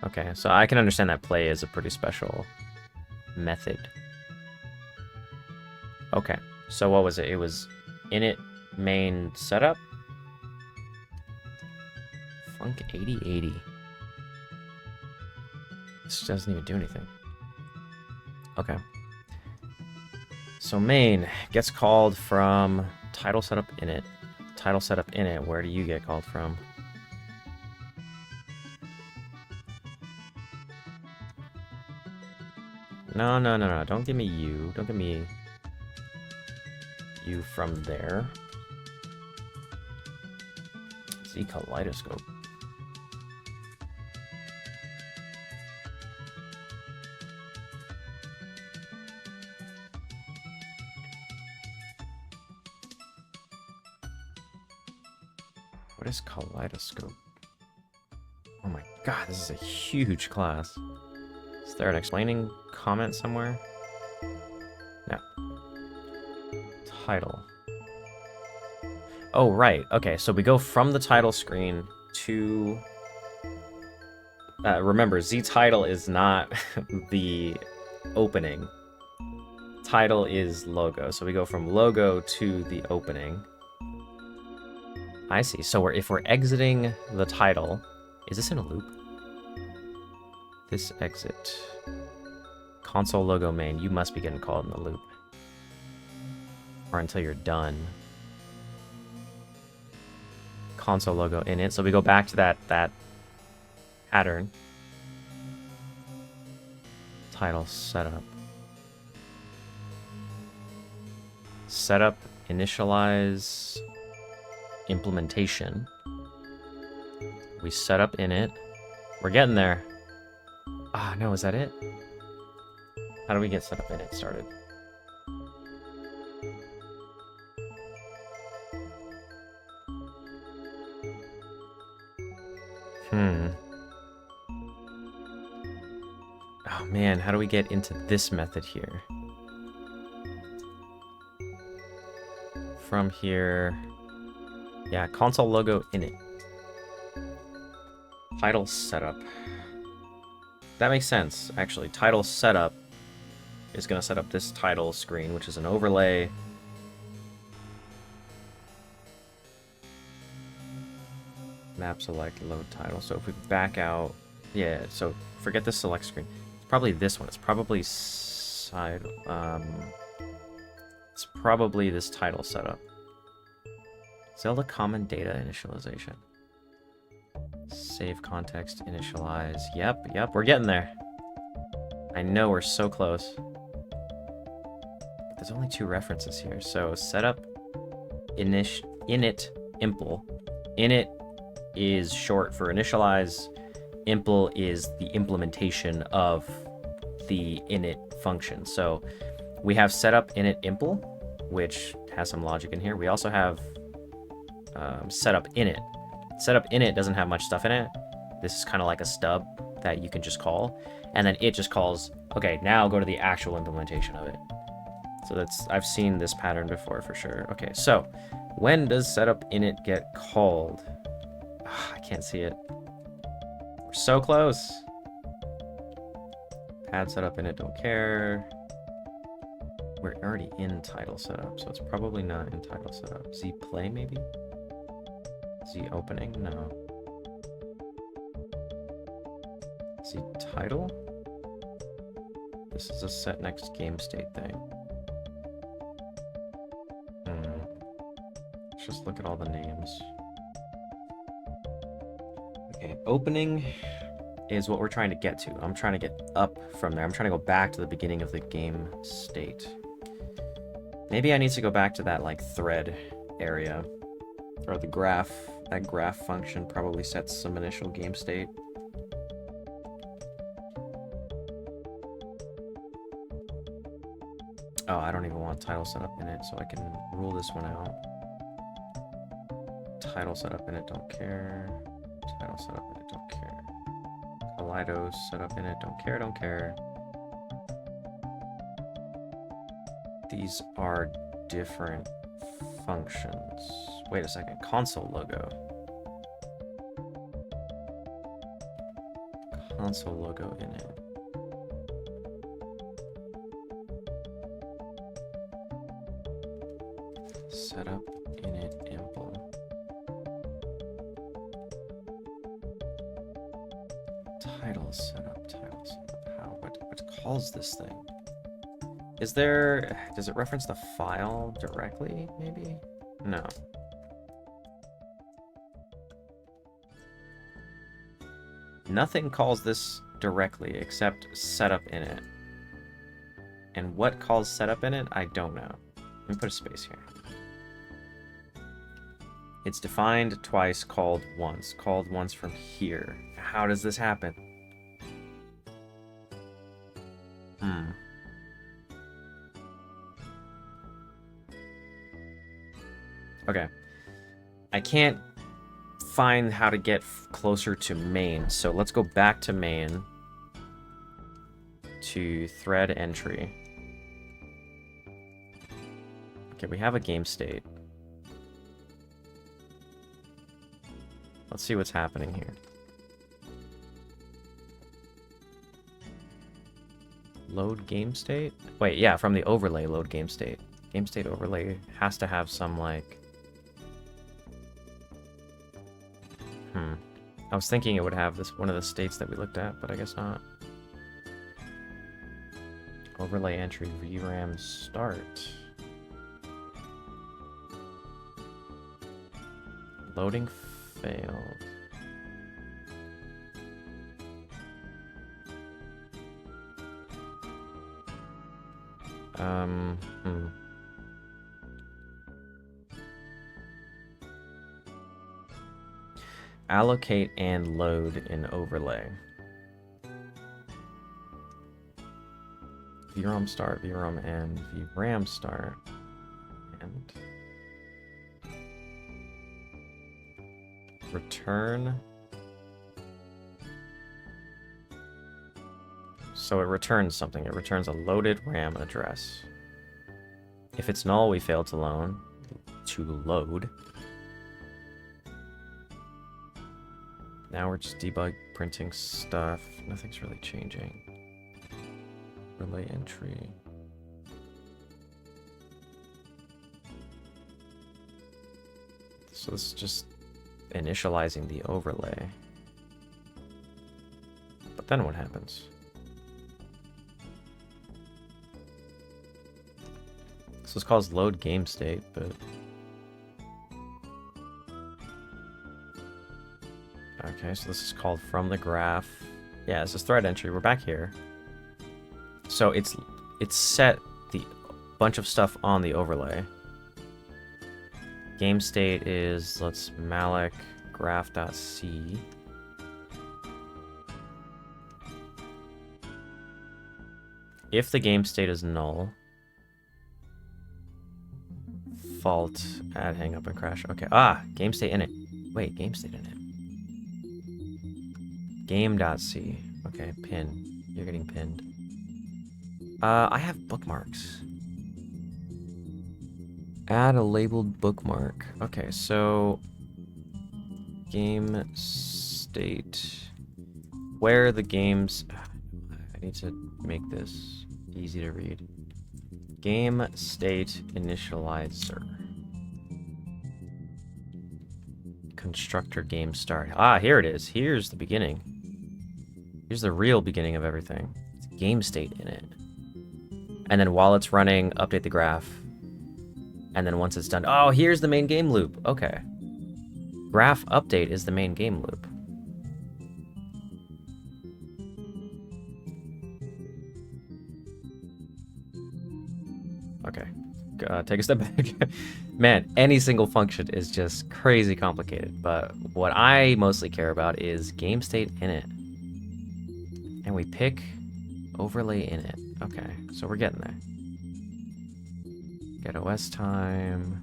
Okay, so I can understand that play is a pretty special method. Okay, so what was it? It was init main setup. Funk 8080. This doesn't even do anything. Okay. So main gets called from title setup init. Title setup init, where do you get called from? No, no, no, no. Don't give me you. Don't give me you from there. Z kaleidoscope. What is kaleidoscope? Oh my god, this is a huge class. Is there an explaining comment somewhere? No. Title. Oh, right. Okay, so we go from the title screen to... remember, Z title is not the opening. Title is logo. So we go from logo to the opening. I see. So if we're exiting the title... Is this in a loop? This exit. Console logo main. You must be getting called in the loop. Or until you're done. Console logo init. So we go back to that pattern. Title setup. Setup, initialize, implementation. We set up init. We're getting there. Ah, no, is that it? How do we get set up init started? Hmm. Oh man, how do we get into this method here? From here... Yeah, console logo init. Title setup. That makes sense, actually. Title setup is going to set up this title screen, which is an overlay. Map select, load title. So if we back out... Yeah, so forget the select screen. It's probably this one. It's probably side... It's probably this title setup. Zelda common data initialization. Save context, initialize. Yep, we're getting there. I know we're so close. There's only 2 references here. So setup, init, impl. Init is short for initialize. Impl is the implementation of the init function. So we have setup, init, impl, which has some logic in here. We also have setup init. Setup init doesn't have much stuff in it. This is kind of like a stub that you can just call, and then it just calls, okay, now go to the actual implementation of it. So that's, I've seen this pattern before for sure. Okay, so when does setup init get called? I can't see it. We're so close. Pad setup init, don't care. We're already in title setup, so it's probably not in title setup. Z play maybe? Z opening? No. Z title? This is a set next game state thing. Let's just look at all the names. Okay, opening is what we're trying to get to. I'm trying to get up from there. I'm trying to go back to the beginning of the game state. Maybe I need to go back to that, like, thread area. Or the graph. That graph function probably sets some initial game state. Oh, I don't even want title setup in it, so I can rule this one out. Title setup in it, don't care. Title setup in it, don't care. Kaleidos setup in it, don't care, don't care. These are different functions. Wait a second, console logo. Console logo in it. Setup init impl. Title setup. How? What calls this thing? Is there... Does it reference the file directly, maybe? No. Nothing calls this directly except setup init. And what calls setup init, I don't know. Let me put a space here. It's defined twice, called once. Called once from here. How does this happen? Okay. I can't find how to get closer to main, so let's go back to main. To thread entry. Okay, we have a game state. Let's see what's happening here. Load game state? Wait, yeah, from the overlay, load game state. Game state overlay has to have some, like... I was thinking it would have this one of the states that we looked at, but I guess not. Overlay entry VRAM start. Loading failed. Allocate and load in overlay. VROM start, VROM end, VRAM start, and return So it returns something. It returns a loaded RAM address. If it's null, we fail to load. Now we're just debug printing stuff. Nothing's really changing. Relay entry. So this is just initializing the overlay. But then what happens? This is called load game state, but... Okay, so this is called from the graph. Yeah, this is thread entry. We're back here. So it's set the bunch of stuff on the overlay. Game state is, let's malloc graph.c. If the game state is null, fault, add, hang up, and crash. Okay. Ah, game state init. Wait, game state init. Game.c. Okay, pin. You're getting pinned. I have bookmarks. Add a labeled bookmark. Okay, so game state. Where the games... I need to make this easy to read. Game state initializer. Constructor game start. Ah, here it is. Here's the beginning. Here's the real beginning of everything. It's game state in it. And then while it's running, update the graph. And then once it's done, oh, here's the main game loop. Okay. Graph update is the main game loop. Okay. Take a step back. Man, any single function is just crazy complicated. But what I mostly care about is game state init. And we pick overlay init. Okay, so we're getting there. Get OS time.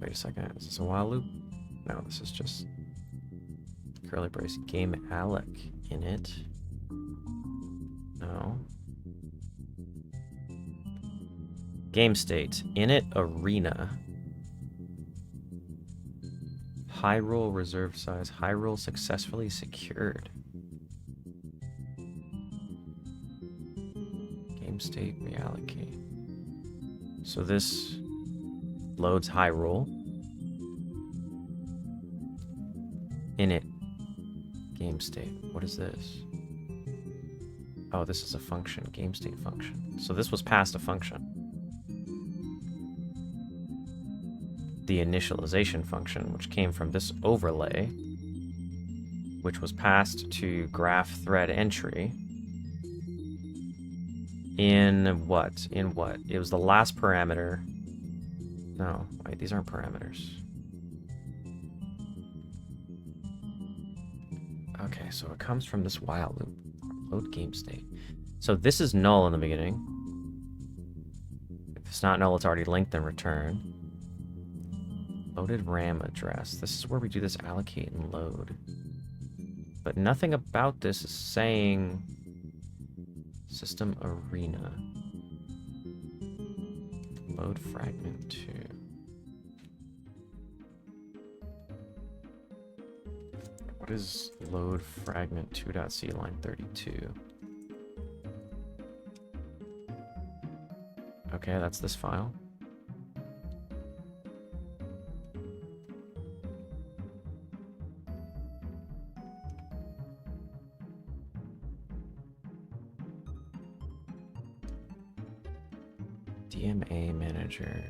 Wait a second, is this a while loop? No, this is just curly brace game alloc init. No. Game state init arena. Hyrule reserved size. Hyrule successfully secured. Game state reallocate. So this loads Hyrule. Init. Game state. What is this? Oh, this is a function. Game state function. So this was passed a function. The initialization function, which came from this overlay, which was passed to graph thread entry. In what? In what? It was the last parameter. No, wait, these aren't parameters. Okay, so it comes from this while loop. Load game state. So this is null in the beginning. If it's not null, it's already linked and return. Loaded RAM address. This is where we do this allocate and load. But nothing about this is saying system arena. Load fragment 2. What is load fragment 2.c line 32? Okay, that's this file. DMA manager.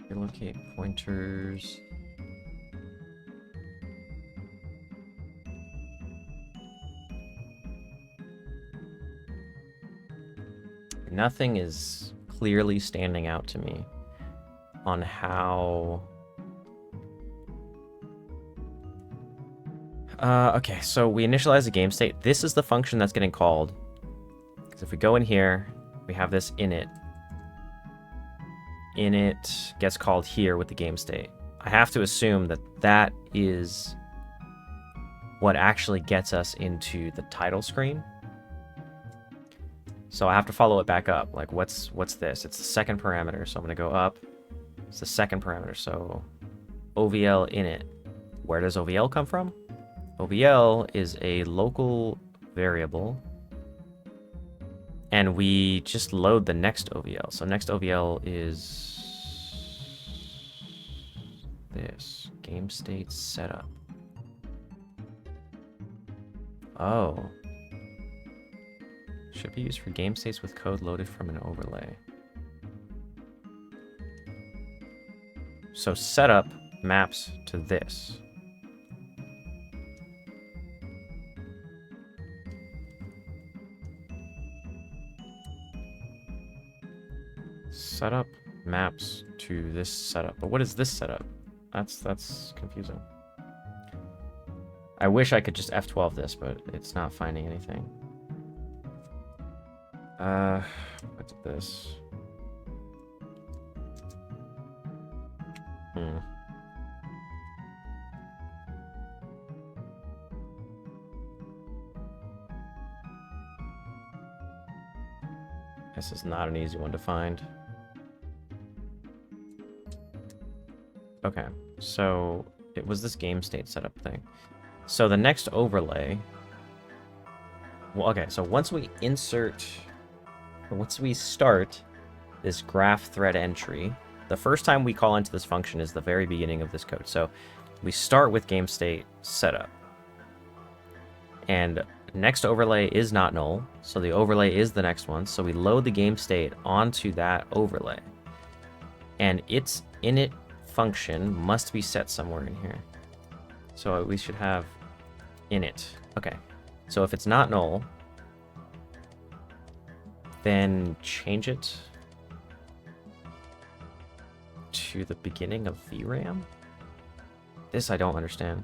Relocate pointers. Nothing is clearly standing out to me on how... Okay, so we initialize the game state. This is the function that's getting called. So if we go in here, we have this init. Init gets called here with the game state. I have to assume that that is what actually gets us into the title screen. So I have to follow it back up. Like, what's this? It's the second parameter, so I'm going to go up. It's the second parameter, so OVL init. Where does OVL come from? OVL is a local variable, and we just load the next OVL. So next OVL is this, game state setup. Oh. Should be used for game states with code loaded from an overlay. So setup maps to this. Setup maps to this setup. But what is this setup? That's confusing. I wish I could just F12 this, but it's not finding anything. What's this? This is not an easy one to find. Okay, so it was this game state setup thing. So the next overlay... Well, okay, so once we start this graph thread entry, the first time we call into this function is the very beginning of this code. So we start with game state setup. And next overlay is not null, so the overlay is the next one. So we load the game state onto that overlay. And its init function must be set somewhere in here. So we should have init. Okay. So if it's not null, then change it to the beginning of VRAM? This I don't understand.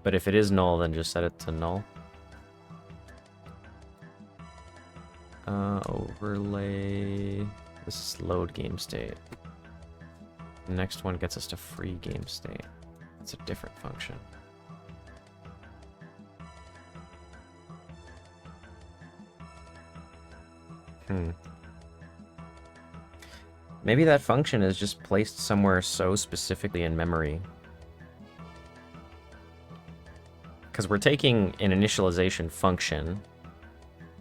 But if it is null, then just set it to null. Overlay. This is load game state. The next one gets us to free game state. It's a different function. Maybe that function is just placed somewhere so specifically in memory. Because we're taking an initialization function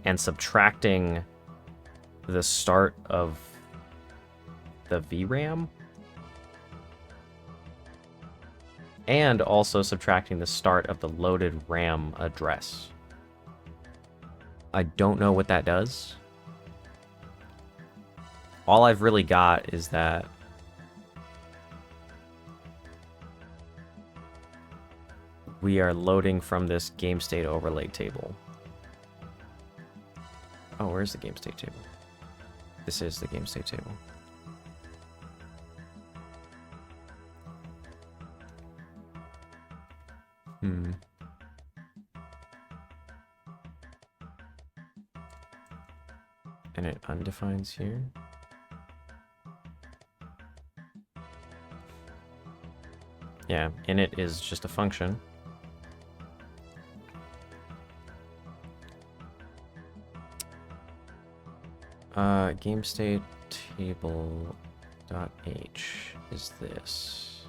and subtracting the start of the VRAM. And also subtracting the start of the loaded RAM address. I don't know what that does. All I've really got is that we are loading from this game state overlay table. Oh, where's the game state table? This is the game state table. And it undefines here. Yeah, init is just a function. Game state table dot h is this.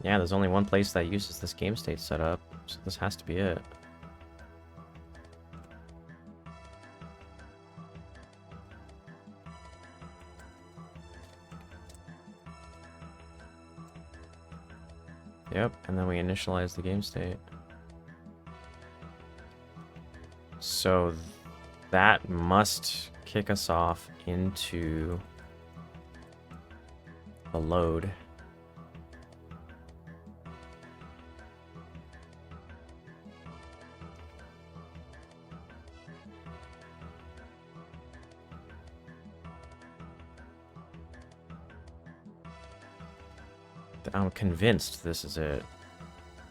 Yeah, there's only one place that uses this game state setup, so this has to be it. Yep, and then we initialize the game state. So that must kick us off into a load. I'm convinced this is it.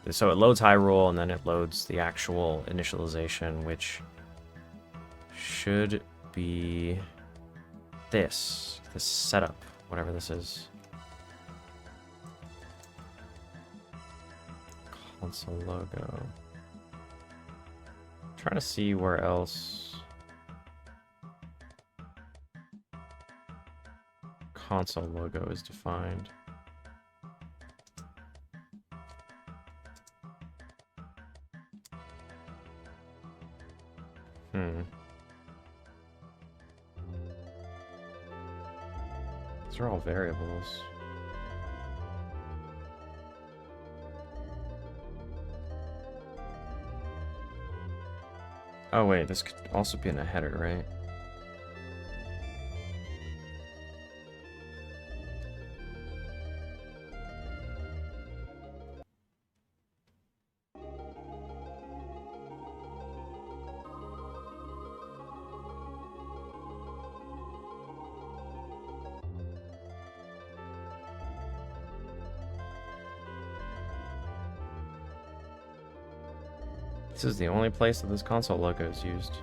So it loads Hyrule, and then it loads the actual initialization, which should be this setup, whatever this is. Console logo. I'm trying to see where else console logo is defined. These are all variables. Oh wait, this could also be in a header, right? This is the only place that this console logo is used.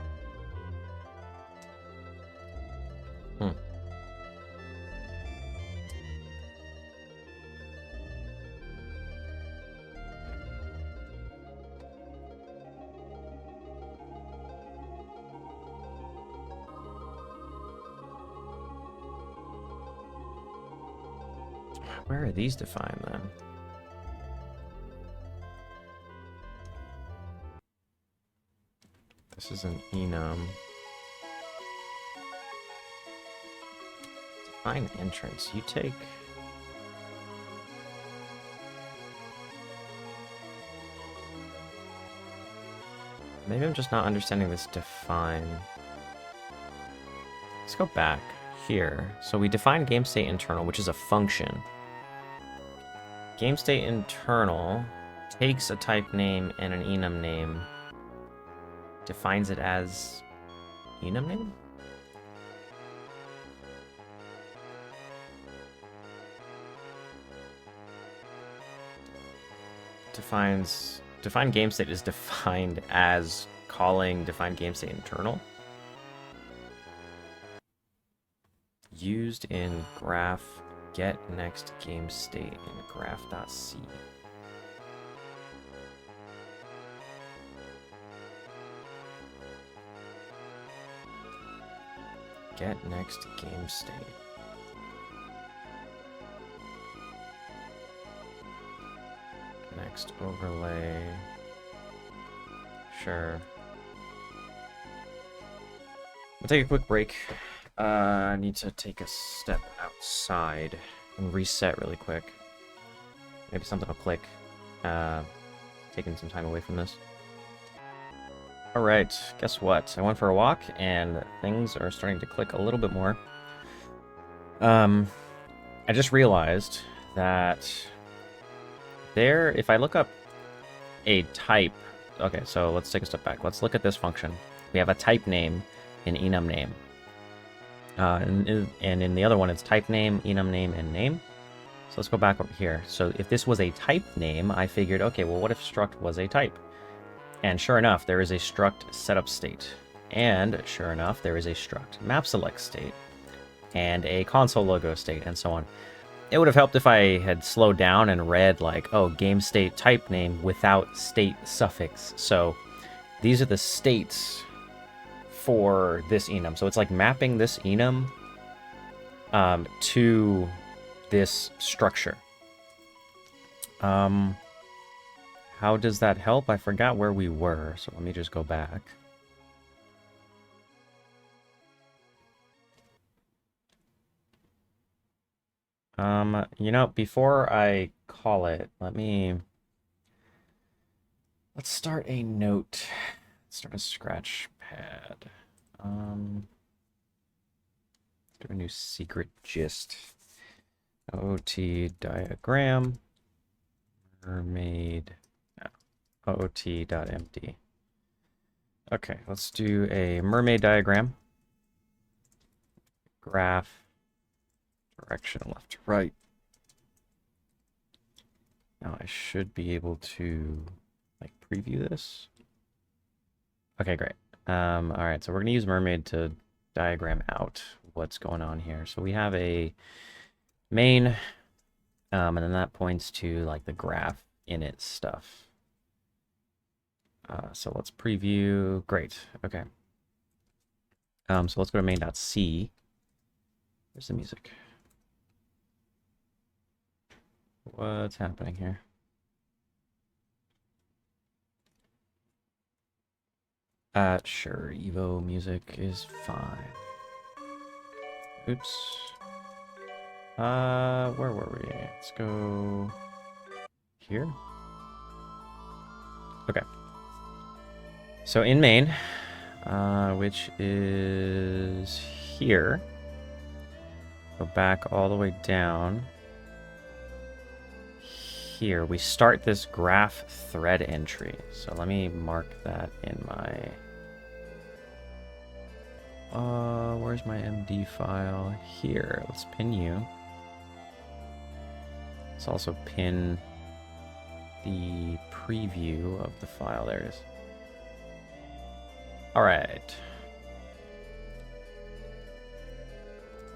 Where are these defined then? This is an enum. Define entrance. You take... Maybe I'm just not understanding this define. Let's go back here. So we define game state internal, which is a function. Game state internal takes a type name and an enum name, defines it as enum name? Define game state is defined as calling define game state internal. Used in graph get next game state in graph.c. Get next game state. Next overlay. Sure. We'll take a quick break. I need to take a step outside and reset really quick. Maybe something will click. Taking some time away from this. Alright, guess what? I went for a walk and things are starting to click a little bit more. I just realized that if I look up a type... Okay, so let's take a step back. Let's look at this function. We have a type name in enum name. And in the other one, it's type name, enum name, and name. So let's go back over here. So if this was a type name, I figured, okay, well, what if struct was a type? And sure enough, there is a struct setup state. And sure enough, there is a struct map select state. And a console logo state, and so on. It would have helped if I had slowed down and read, like, oh, game state type name without state suffix. So these are the states for this enum. So it's like mapping this enum to this structure. How does that help? I forgot where we were, so let me just go back. You know, before I call it, let's start a note. Let's start a scratch pad. Do a new secret gist. OOT diagram. Mermaid. No. OOT.md. Okay, let's do a mermaid diagram. Graph. Direction left to right. Now I should be able to like preview this. Okay, great. All right, so we're gonna use Mermaid to diagram out what's going on here. So we have a main, and then that points to like the graph init stuff. So let's preview. Great. Okay. So let's go to main.c. Where's the music? What's happening here? Sure. Evo music is fine. Oops. Where were we? Let's go here. Okay. So in main, which is here, go back all the way down. Here, we start this graph thread entry. So let me mark that in my... where's my MD file? Here, let's pin you. Let's also pin the preview of the file. There it is. All right.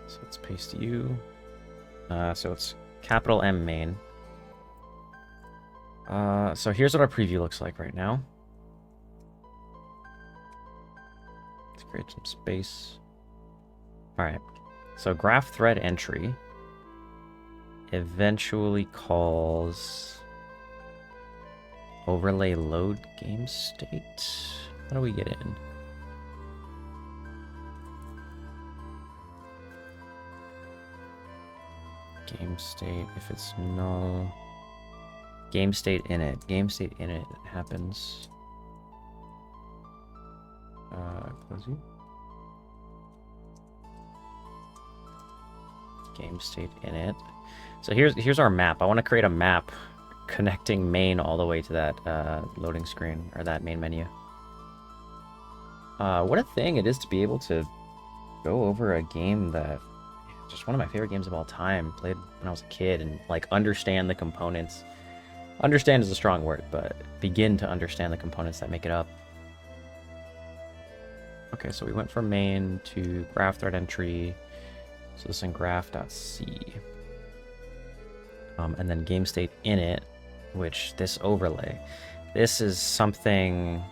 So let's paste you. So it's capital M main. So here's what our preview looks like right now. Let's create some space. All right. So graph thread entry eventually calls overlay load game state. How do we get in? Game state, if it's null. Game state init. Game state init happens. Close you. Game state init. So here's our map. I want to create a map connecting main all the way to that loading screen, or that main menu. What a thing it is to be able to go over a game that just one of my favorite games of all time, played when I was a kid, and like understand the components. Understand is a strong word, but begin to understand the components that make it up. Okay, so we went from main to graph thread entry. So this in graph.c. And then game state init, which this overlay. This is something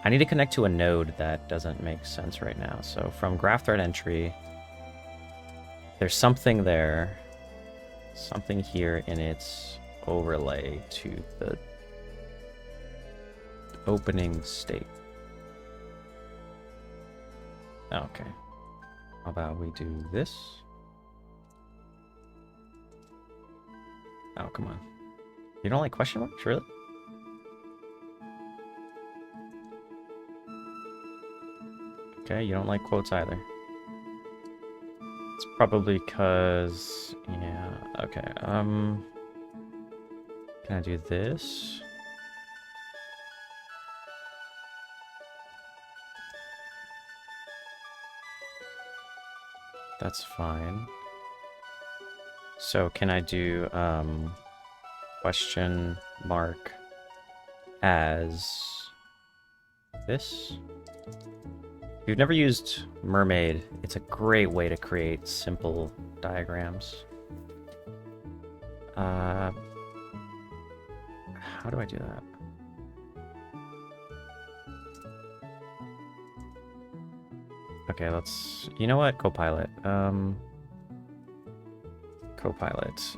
I need to connect to a node that doesn't make sense right now. So from graph thread entry, there's something there, something here in its overlay to the opening state. Okay. How about we do this? Oh, come on. You don't like question marks, really? Okay, you don't like quotes either. It's probably because... yeah, okay, can I do this? That's fine. So can I do question mark as this? If you've never used Mermaid, it's a great way to create simple diagrams. How do I do that? Okay, let's... you know what? Copilot. Copilot.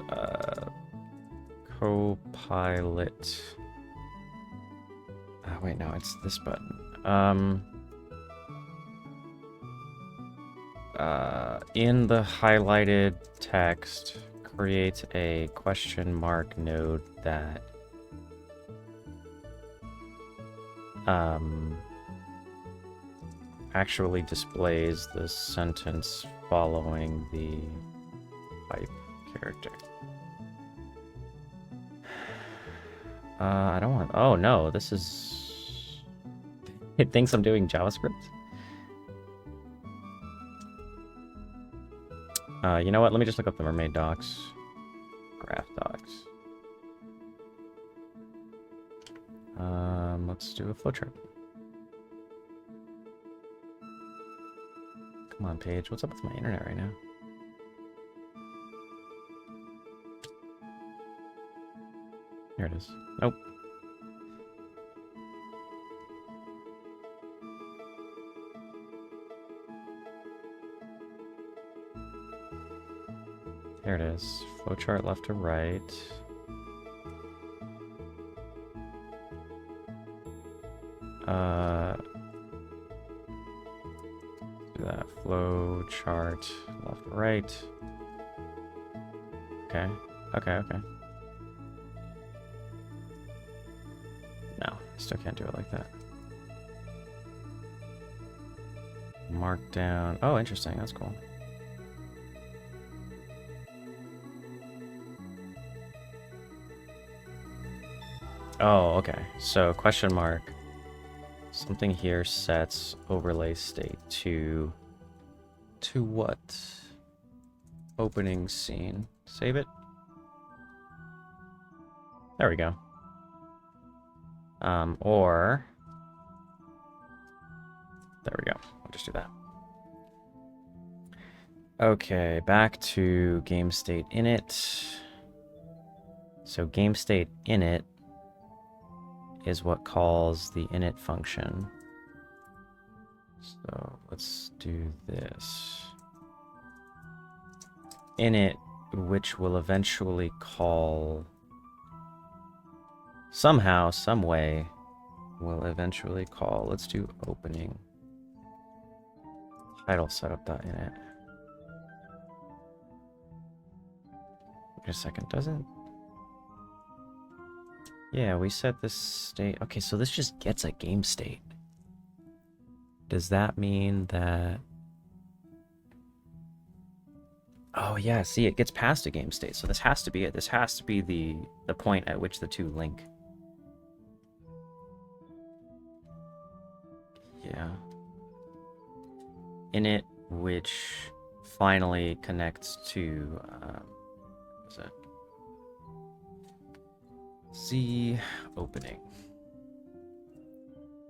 Copilot. Oh, wait, no, it's this button. In the highlighted text, create a question mark node that actually displays the sentence following the pipe character. I don't want... oh no, this is... it thinks I'm doing JavaScript? You know what? Let me just look up the Mermaid docs. Graph docs. let's do a flowchart. Come on, Paige. What's up with my internet right now? Here it is. Nope. There it is. Flowchart left to right. Do that. Flowchart left to right. Okay. Okay. No, I still can't do it like that. Markdown. Oh, interesting. That's cool. Oh, okay. So question mark. Something here sets overlay state to what? Opening scene. Save it. There we go. Or there we go. I'll just do that. Okay, back to game state init. So game state init is what calls the init function. So let's do this. Init, which will eventually call somehow, some way, will eventually call. Let's do opening. Title setup.init. Wait a second, doesn't... Yeah, we set this state. Okay, so this just gets a game state. Does that mean that... Oh yeah, see, it gets past a game state, so this has to be it. This has to be the point at which the two link. Yeah. Init, which finally connects to... what is it? Z opening.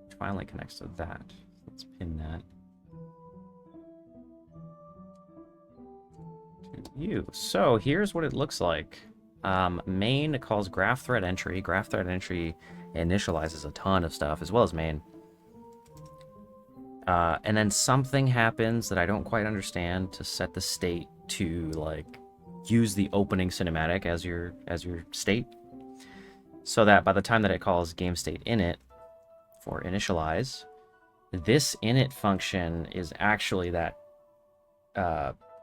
Which finally connects to that. Let's pin that to you. So here's what it looks like. Main calls graph thread entry. Graph thread entry initializes a ton of stuff, as well as main. And then something happens that I don't quite understand to set the state to like use the opening cinematic as your state. So that by the time that it calls game state init for initialize, this init function is actually that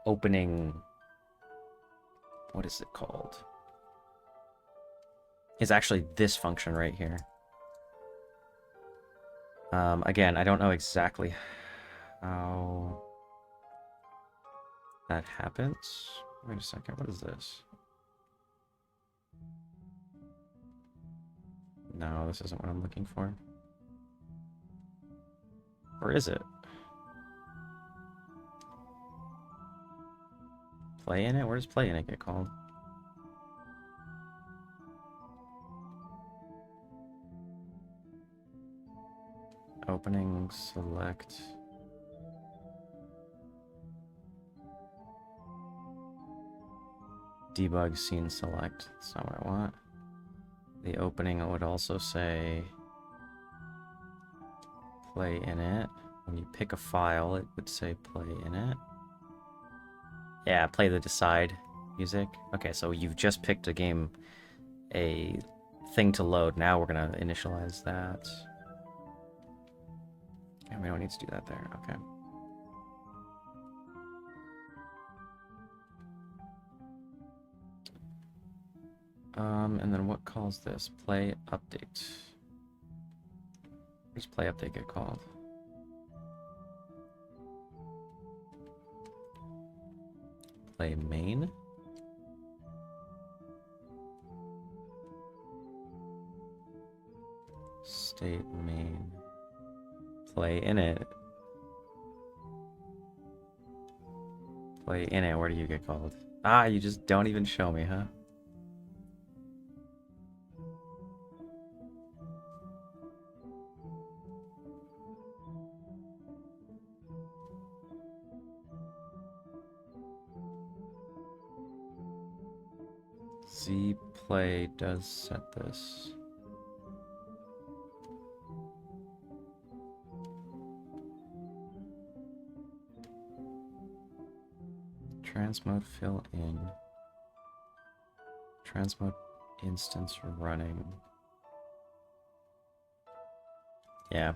opening, what is it called? It's actually this function right here. Again, I don't know exactly how that happens. Wait a second, what is this? No, this isn't what I'm looking for. Or is it? Play in it? Where does play in it get called? Opening, select. Debug scene select. That's not what I want. The opening would also say play in it. When you pick a file, it would say play in it. Yeah, play the decide music. Okay, so you've just picked a game, a thing to load. Now we're gonna initialize that. And we don't need to do that there. Okay. And then what calls this? Play update. Where's play update get called? Play main. State main. Play in it. Play in it. Where do you get called? Ah, you just don't even show me, huh? Z Play does set this. Transmode fill in. Transmode instance running. Yeah.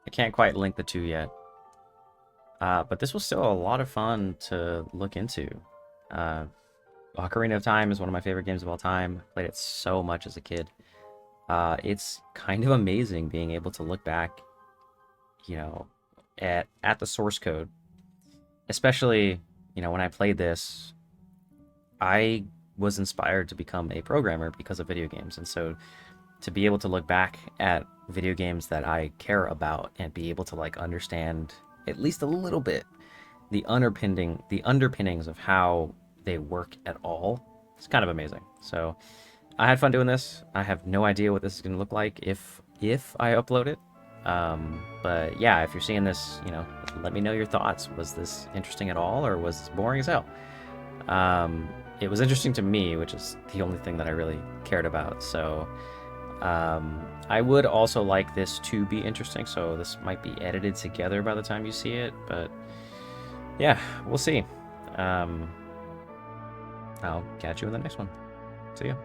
I can't quite link the two yet. But this was still a lot of fun to look into. Ocarina of Time is one of my favorite games of all time. Played it so much as a kid. It's kind of amazing being able to look back, you know, at the source code. Especially, you know, when I played this, I was inspired to become a programmer because of video games. And so to be able to look back at video games that I care about and be able to like understand at least a little bit the underpinnings of how they work at all, it's kind of amazing. So I had fun doing this. I have no idea what this is going to look like if I upload it. But yeah, if you're seeing this, you know, let me know your thoughts. Was this interesting at all, or was this boring as hell? It was interesting to me, which is the only thing that I really cared about. So I would also like this to be interesting, so this might be edited together by the time you see it, but yeah, we'll see. I'll catch you in the next one. See ya.